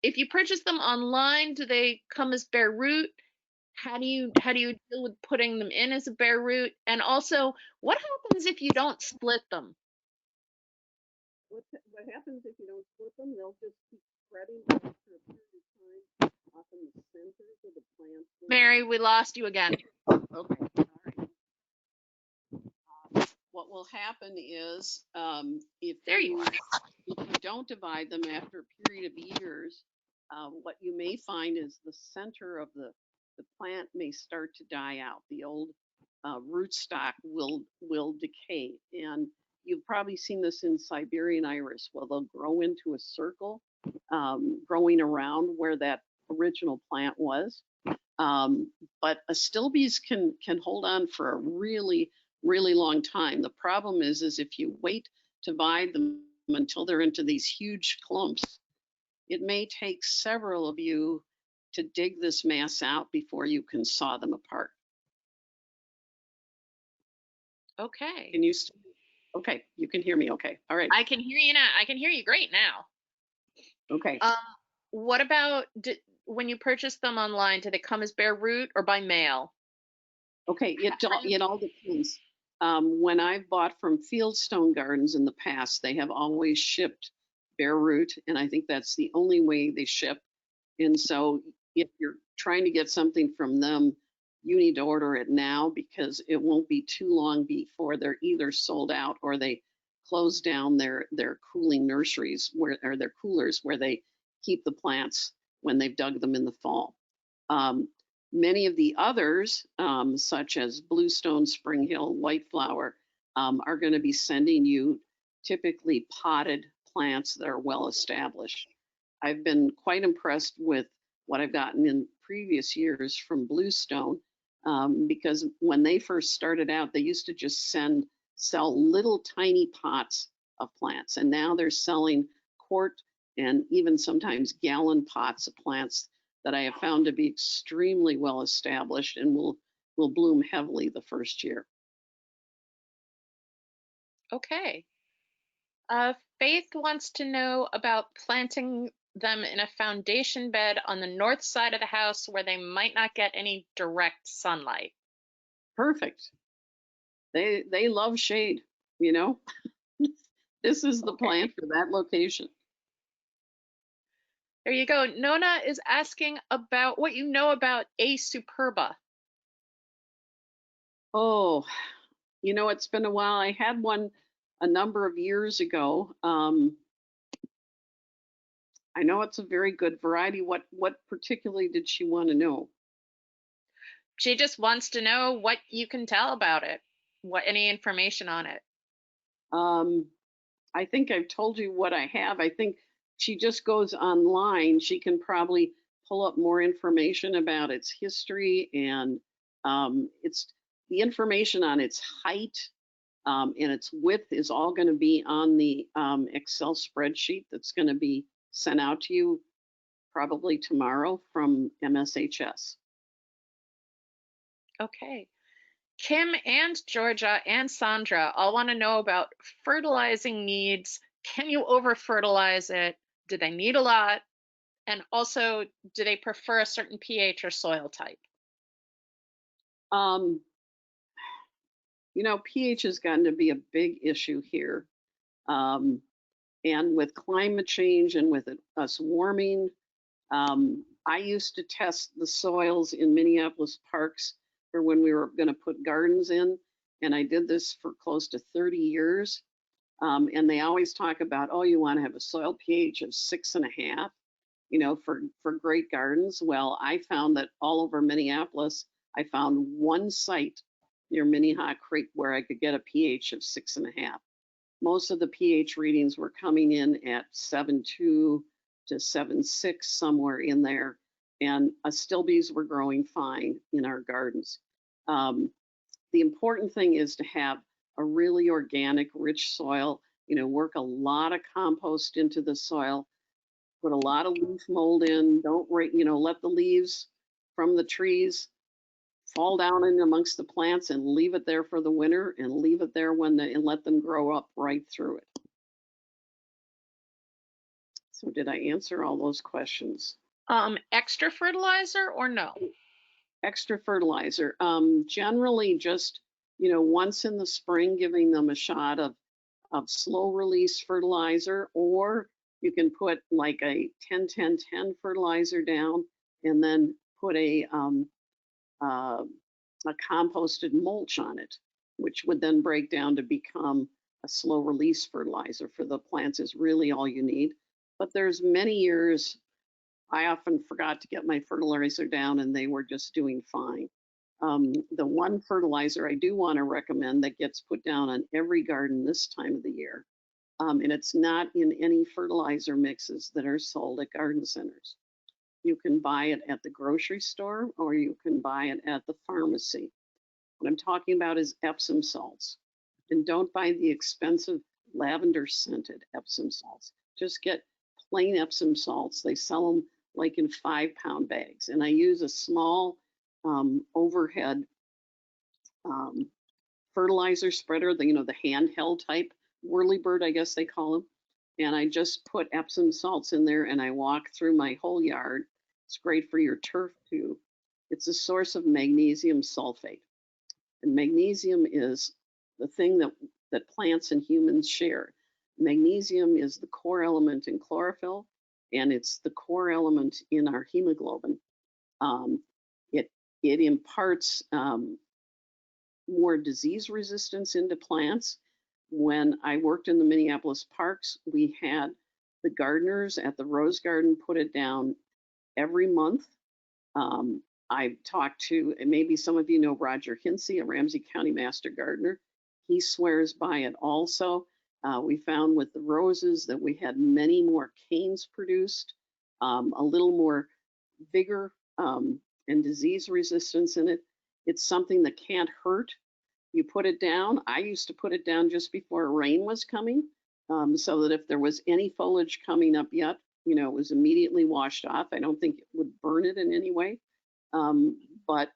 if you purchase them online, do they come as bare root? How do you deal with putting them in as a bare root? And also, what happens if you don't split them? What happens if you don't split them? They'll just keep spreading after a period of time, often the centers of the plant. Mary, we lost you again. Okay, all right. What will happen is if There you are. if you don't divide them after a period of years, what you may find is the center of the plant may start to die out. The old rootstock will decay, and you've probably seen this in Siberian iris. Well, they'll grow into a circle, growing around where that original plant was. But astilbes can hold on for a really long time. The problem is if you wait to divide them until they're into these huge clumps, it may take several of you to dig this mass out before you can saw them apart. Okay. Can you? Okay, you can hear me. Okay, all right. I can hear you now. I can hear you great now. Okay. What about when you purchase them online? Do they come as bare root or by mail? Okay, it all depends. When I've bought from Fieldstone Gardens in the past, they have always shipped bare root, and I think that's the only way they ship. And so if you're trying to get something from them, you need to order it now because it won't be too long before they're either sold out or they close down their cooling nurseries or their coolers where they keep the plants when they've dug them in the fall. Many of the others, such as Bluestone, Spring Hill, White Flower, are going to be sending you typically potted plants that are well established. I've been quite impressed with what I've gotten in previous years from Bluestone, because when they first started out, they used to just sell little tiny pots of plants, and now they're selling quart and even sometimes gallon pots of plants that I have found to be extremely well established and will bloom heavily the first year. Okay. Faith wants to know about planting them in a foundation bed on the north side of the house where they might not get any direct sunlight. Perfect. They love shade, you know. This is the plant for that location. There you go. Nona is asking about what you know about A. superba. Oh, it's been a while. I had one a number of years ago. I know it's a very good variety. What particularly did she want to know? She just wants to know what you can tell about it, any information on it. I think I've told you what I have. I think she just goes online. She can probably pull up more information about its history and it's the information on its height and its width is all going to be on the Excel spreadsheet that's going to be sent out to you probably tomorrow from MSHS. Okay. Kim and Georgia and Sandra all want to know about fertilizing needs. Can you over fertilize it? Do they need a lot? And also, do they prefer a certain pH or soil type? pH has gotten to be a big issue here. And with climate change and with us warming, I used to test the soils in Minneapolis parks for when we were going to put gardens in, and I did this for close to 30 years. And they always talk about, oh, you want to have a soil pH of 6.5, for great gardens. Well, I found that all over Minneapolis, I found one site near Minnehaha Creek where I could get a pH of 6.5. Most of the pH readings were coming in at 7.2 to 7.6, somewhere in there. And Astilbes were growing fine in our gardens. The important thing is to have a really organic, rich soil, work a lot of compost into the soil, put a lot of leaf mold in, don't, let the leaves from the trees fall down in amongst the plants and leave it there for the winter and leave it there and let them grow up right through it. So did I answer all those questions? Extra fertilizer or no? Extra fertilizer. Generally just, once in the spring, giving them a shot of slow release fertilizer, or you can put like a 10-10-10 fertilizer down and then put a composted mulch on it, which would then break down to become a slow release fertilizer for the plants is really all you need. But there's many years I often forgot to get my fertilizer down and they were just doing fine. The one fertilizer I do want to recommend that gets put down on every garden this time of the year, and it's not in any fertilizer mixes that are sold at garden centers. You can buy it at the grocery store or you can buy it at the pharmacy. What I'm talking about is Epsom salts. And don't buy the expensive lavender scented Epsom salts. Just get plain Epsom salts. They sell them like in 5-pound bags. And I use a small overhead fertilizer spreader, the handheld type, whirlybird, I guess they call them. And I just put Epsom salts in there and I walk through my whole yard. It's great for your turf too. It's a source of magnesium sulfate. And magnesium is the thing that plants and humans share. Magnesium is the core element in chlorophyll, and it's the core element in our hemoglobin. It imparts more disease resistance into plants. When I worked in the Minneapolis parks, we had the gardeners at the Rose Garden put it down every month. I talked to, and maybe some of you know Roger Hinsey, a Ramsey County Master Gardener. He swears by it also. We found with the roses that we had many more canes produced, a little more vigor and disease resistance in it. It's something that can't hurt. You put it down. I used to put it down just before rain was coming, so that if there was any foliage coming up yet, it was immediately washed off. I don't think it would burn it in any way. But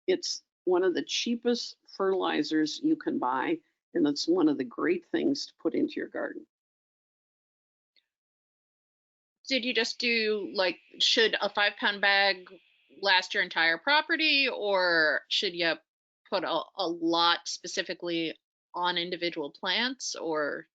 it's one of the cheapest fertilizers you can buy, and it's one of the great things to put into your garden. Did you just do should a 5-pound bag last your entire property, or should you put a lot specifically on individual plants, or?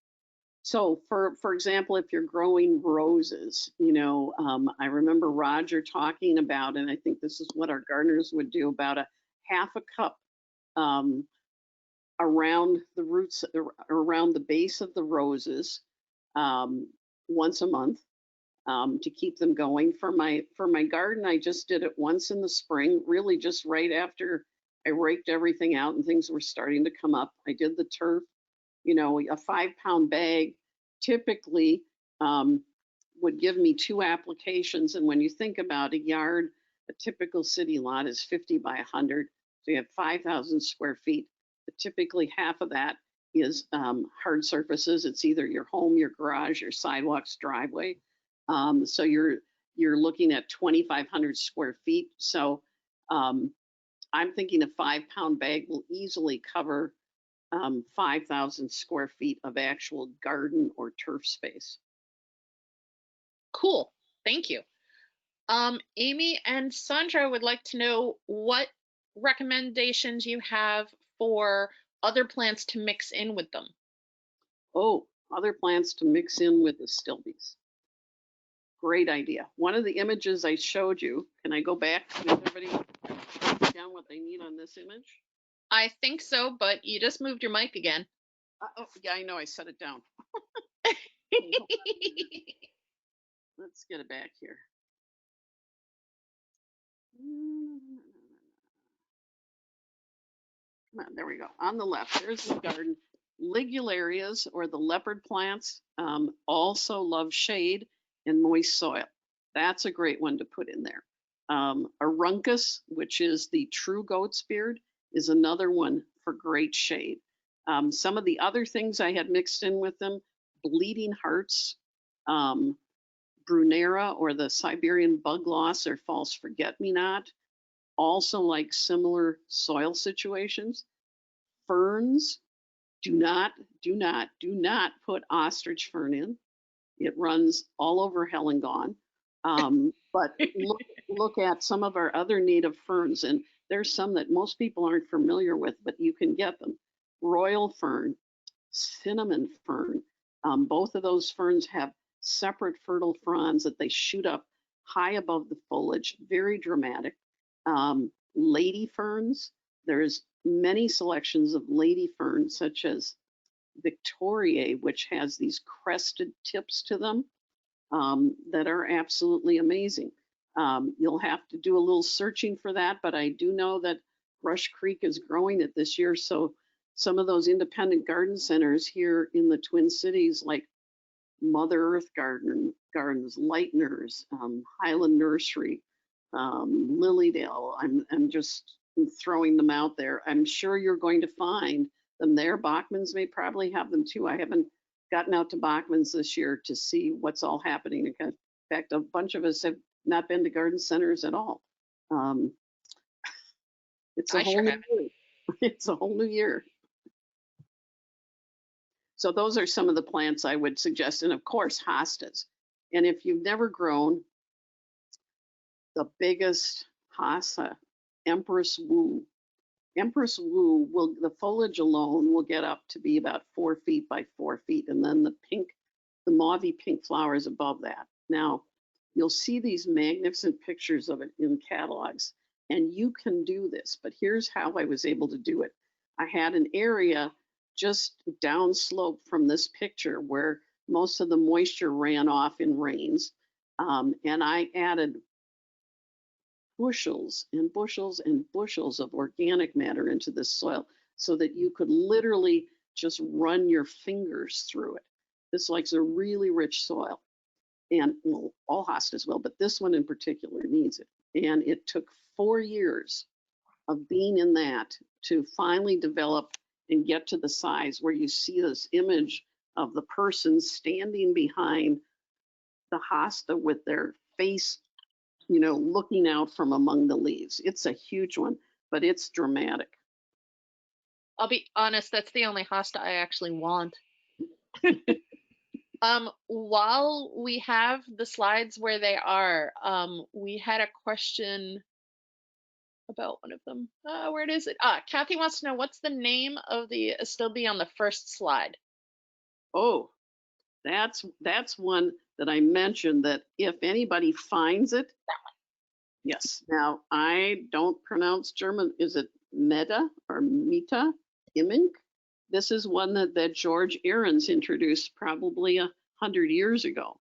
So for example, if you're growing roses, I remember Roger talking about, and I think this is what our gardeners would do, about a half a cup around the roots, around the base of the roses, once a month, to keep them going. For my garden, I just did it once in the spring, really just right after I raked everything out and things were starting to come up. I did the turf. A 5-pound bag typically would give me 2 applications. And when you think about a yard, a typical city lot is 50 by 100. So you have 5,000 square feet. But typically half of that is hard surfaces. It's either your home, your garage, your sidewalks, driveway. So you're looking at 2,500 square feet. So I'm thinking a 5-pound bag will easily cover 5,000 square feet of actual garden or turf space. Cool. Thank you. Amy and Sandra would like to know what recommendations you have for other plants to mix in with them. Oh, other plants to mix in with Astilbes. Great idea. One of the images I showed you, can I go back? Did everybody write down what they need on this image? I think so, but you just moved your mic again. Oh, yeah, I know. I set it down. Let's get it back here. Come on, there we go. On the left, there's the garden. Ligularias, or the leopard plants, also love shade and moist soil. That's a great one to put in there. Aruncus, which is the true goat's beard, is another one for great shade. Some of the other things I had mixed in with them, bleeding hearts, brunera, or the Siberian bug loss, or false forget-me-not, also like similar soil situations. Ferns, do not put ostrich fern in. It runs all over hell and gone. But look at some of our other native ferns, and there's some that most people aren't familiar with, but you can get them. Royal fern, cinnamon fern. Both of those ferns have separate fertile fronds that they shoot up high above the foliage, very dramatic. Lady ferns, there's many selections of lady ferns, such as Victoriae, which has these crested tips to them, that are absolutely amazing. You'll have to do a little searching for that, but I do know that Rush Creek is growing it this year. So some of those independent garden centers here in the Twin Cities, like Mother Earth Gardens, Lightners, Highland Nursery, Lilydale, I'm just throwing them out there. I'm sure you're going to find them there. Bachman's may probably have them too. I haven't gotten out to Bachman's this year to see what's all happening. In fact, a bunch of us have not been to garden centers at all. It's a whole new year. It's a whole new year. So those are some of the plants I would suggest, and of course hostas. And if you've never grown, the biggest hosta, Empress Wu. Empress Wu will, the foliage alone will get up to be about 4 feet by 4 feet, and then the mauvey pink flowers above that. Now, you'll see these magnificent pictures of it in catalogs, and you can do this, but here's how I was able to do it. I had an area just downslope from this picture where most of the moisture ran off in rains, and I added bushels and bushels and bushels of organic matter into this soil so that you could literally just run your fingers through it. This likes a really rich soil, and well, all hostas will, but this one in particular needs it. And it took 4 years of being in that to finally develop and get to the size where you see this image of the person standing behind the hosta with their face, you know, looking out from among the leaves. It's a huge one, but it's dramatic. I'll be honest, that's the only hosta I actually want. While we have the slides where they are, we had a question about one of them. Where is it? Kathy wants to know, what's the name of the Astilbe on the first slide? Oh, that's one that I mentioned, that if anybody finds it. That one. Yes. Now, I don't pronounce German. Is it Meta or Meta Imink? This is one that George Ahrens introduced probably 100 years ago.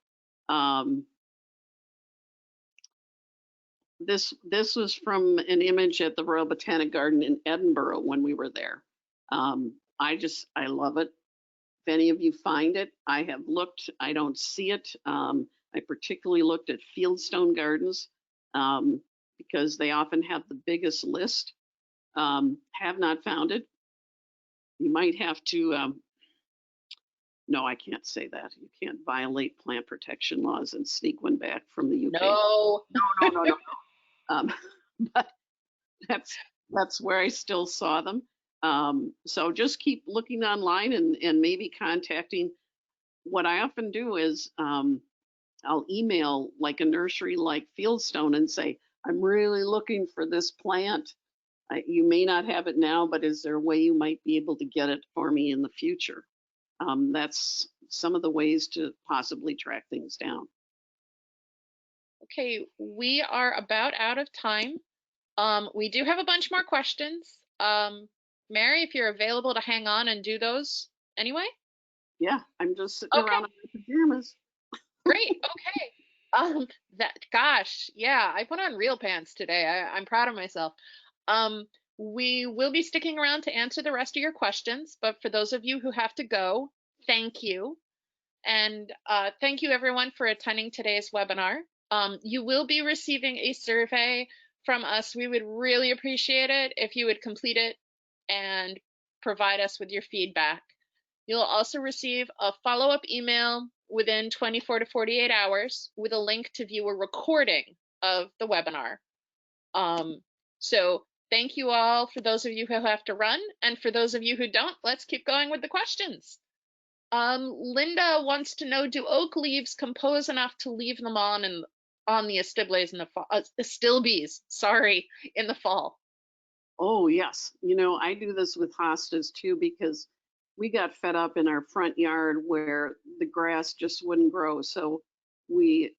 This was from an image at the Royal Botanic Garden in Edinburgh when we were there. I love it. If any of you find it, I have looked, I don't see it. I particularly looked at Fieldstone Gardens because they often have the biggest list. Have not found it. You might have to, no, I can't say that. You can't violate plant protection laws and sneak one back from the UK. No. No. But that's where I still saw them. So just keep looking online and maybe contacting. What I often do is I'll email like a nursery like Fieldstone and say, I'm really looking for this plant. You may not have it now, but is there a way you might be able to get it for me in the future? That's some of the ways to possibly track things down. Okay, we are about out of time. We do have a bunch more questions. Mary, if you're available to hang on and do those anyway. Yeah, I'm just sitting Okay, around in my pajamas. great. Okay. That gosh, yeah, I put on real pants today. I'm proud of myself. Um, we will be sticking around to answer the rest of your questions, but for those of you who have to go, thank you. And thank you everyone for attending today's webinar. You will be receiving a survey from us. We would really appreciate it if you would complete it and provide us with your feedback. You'll also receive a follow-up email within 24 to 48 hours with a link to view a recording of the webinar. So thank you all for those of you who have to run, and for those of you who don't, let's keep going with the questions. Linda wants to know, do oak leaves compose enough to leave them on the Astilbes in the fall? Astilbes, sorry, in the fall. Oh, yes. I do this with hostas too because we got fed up in our front yard where the grass just wouldn't grow. So we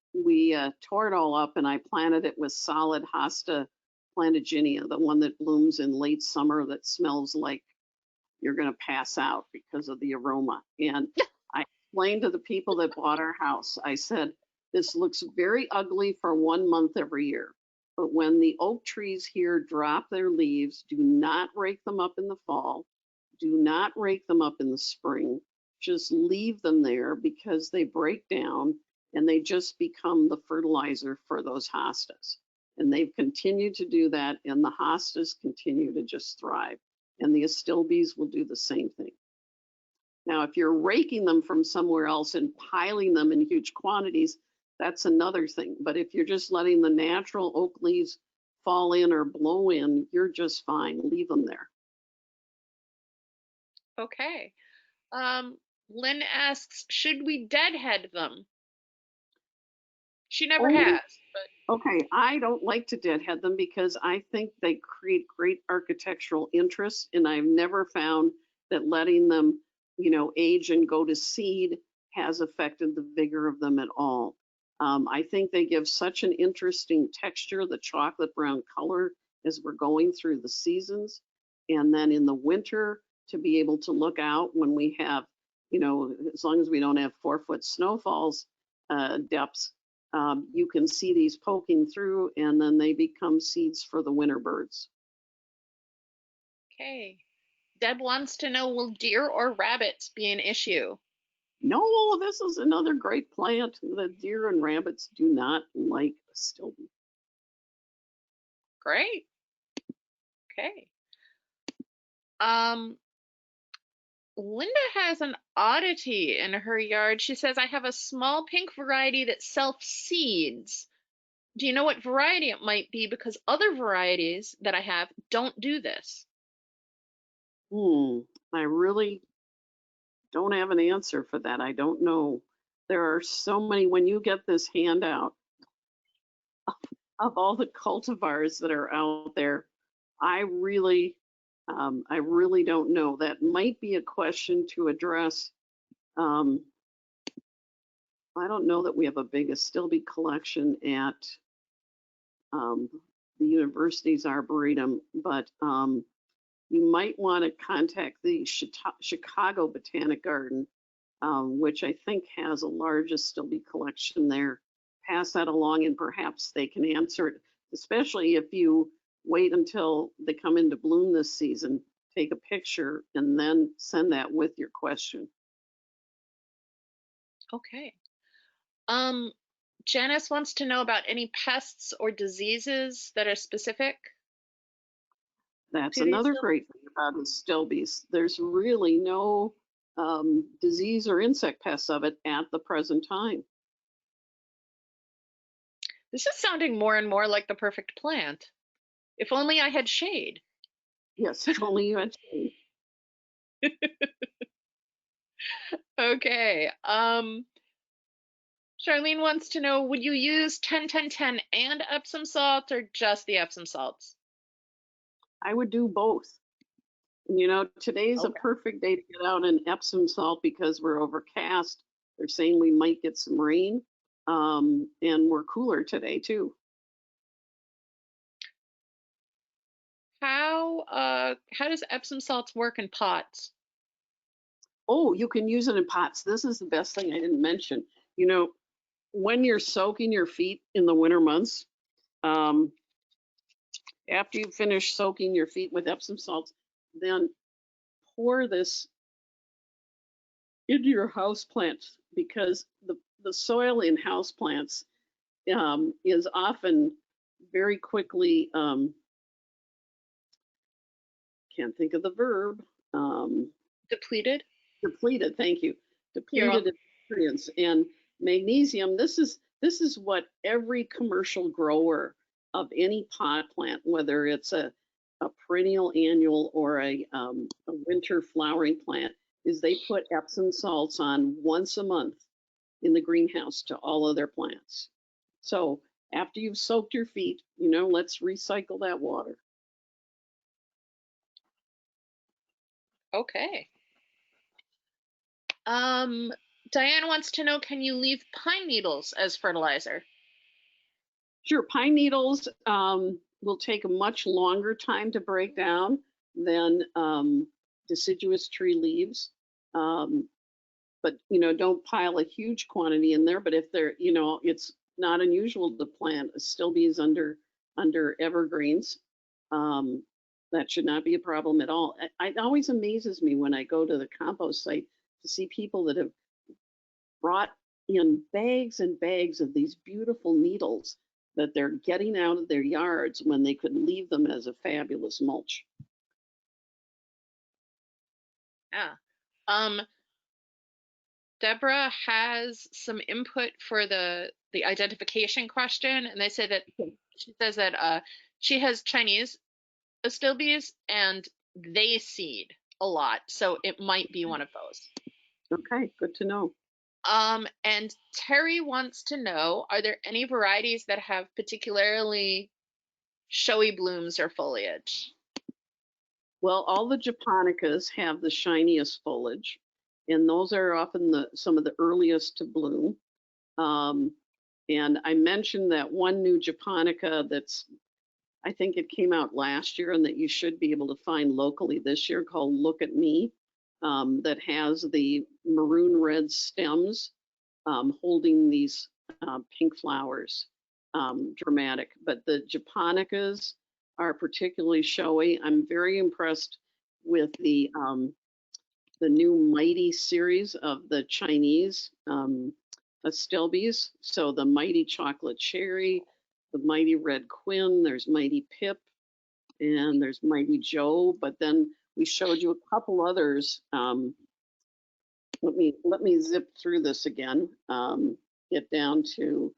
tore it all up and I planted it with solid hosta plantaginia, the one that blooms in late summer that smells like you're going to pass out because of the aroma. And I explained to the people that bought our house, I said, this looks very ugly for 1 month every year. But when the oak trees here drop their leaves, do not rake them up in the fall. Do not rake them up in the spring. Just leave them there because they break down and they just become the fertilizer for those hostas. And they've continued to do that, and the hostas continue to just thrive. And the Astilbes will do the same thing. Now, if you're raking them from somewhere else and piling them in huge quantities, that's another thing. But if you're just letting the natural oak leaves fall in or blow in, you're just fine. Leave them there. Okay. Lynn asks, should we deadhead them? She never Only, has, but okay, I don't like to deadhead them because I think they create great architectural interest, and I've never found that letting them, age and go to seed has affected the vigor of them at all. I think they give such an interesting texture, the chocolate brown color as we're going through the seasons. And then in the winter, to be able to look out when we have, as long as we don't have 4-foot snowfalls depths, you can see these poking through and then they become seeds for the winter birds. okay. Deb wants to know, will deer or rabbits be an issue? No, this is another great plant. The deer and rabbits do not like Astilbe. Great. Okay. Um, Linda has an oddity in her yard. She says, I have a small pink variety that self-seeds. Do you know what variety it might be? Because other varieties that I have don't do this. I really don't have an answer for that. I don't know. There are so many, when you get this handout of all the cultivars that are out there, I really, I really don't know. That might be a question to address. Um, I don't know that we have a big Astilbe collection at the university's arboretum, but you might want to contact the Chicago Botanic Garden, which I think has a large Astilbe collection there. Pass that along and perhaps they can answer it, especially if you wait until they come into bloom this season, take a picture and then send that with your question. Okay. Um, Janice wants to know about any pests or diseases that are specific That's to these another lilies. great thing about Astilbes. There's really no disease or insect pests of it at the present time. This is sounding more and more like the perfect plant. If only I had shade. Yes, if only you had shade. Okay. Charlene wants to know, would you use 10-10-10 and Epsom salt or just the Epsom salts? I would do both. And today's a Okay. perfect day to get out an Epsom salt because we're overcast. They're saying we might get some rain. and we're cooler today too. How does Epsom salts work in pots? Oh, you can use it in pots. This is the best thing I didn't mention. You know, when you're soaking your feet in the winter months, um, after you finish soaking your feet with Epsom salts, then pour this into your house plants, because the soil in house plants is often very quickly, can't think of the verb, Depleted? depleted. Thank you. You're Depleted in nutrients and magnesium. This is what every commercial grower of any pot plant, whether it's a perennial, annual, or a winter flowering plant, is they put Epsom salts on once a month in the greenhouse to all of their plants. So after you've soaked your feet, let's recycle that water. okay. Diane wants to know, can you leave pine needles as fertilizer? Sure, pine needles will take a much longer time to break down than deciduous tree leaves. But don't pile a huge quantity in there. But if they're, it's not unusual to plant Astilbes under evergreens. That should not be a problem at all. It always amazes me when I go to the compost site to see people that have brought in bags and bags of these beautiful needles that they're getting out of their yards when they could leave them as a fabulous mulch. Yeah. Deborah has some input for the identification question, and they say that she says that she has Chinese Astilbes and they seed a lot, so it might be one of those. Okay, good to know. And Terry wants to know, are there any varieties that have particularly showy blooms or foliage? Well, all the japonicas have the shiniest foliage, and those are often some of the earliest to bloom. And I mentioned that one new japonica I think it came out last year and that you should be able to find locally this year, called Look at Me, that has the maroon red stems holding these pink flowers. Dramatic. But the japonicas are particularly showy. I'm very impressed with the new Mighty series of the Chinese Astilbes. So the Mighty Chocolate Cherry, the Mighty Red Quinn, there's Mighty Pip, and there's Mighty Joe. But then we showed you a couple others. Let me zip through this again. Get down to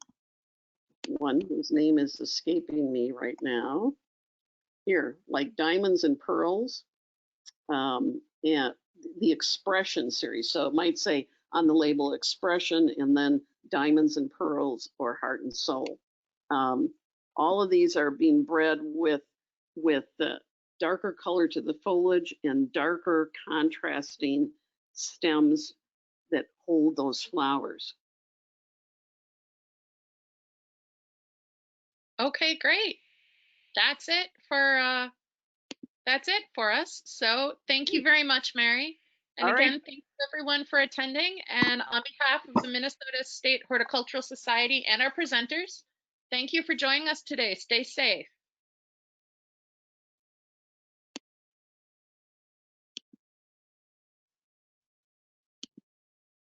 one whose name is escaping me right now. Here, like Diamonds and Pearls, and the Expression series. So it might say on the label Expression and then Diamonds and Pearls or Heart and Soul. All of these are being bred with the darker color to the foliage and darker contrasting stems that hold those flowers. Okay, great. That's it for us. So thank you very much, Mary. And All right. again, thanks everyone for attending. And on behalf of the Minnesota State Horticultural Society and our presenters, thank you for joining us today. Stay safe.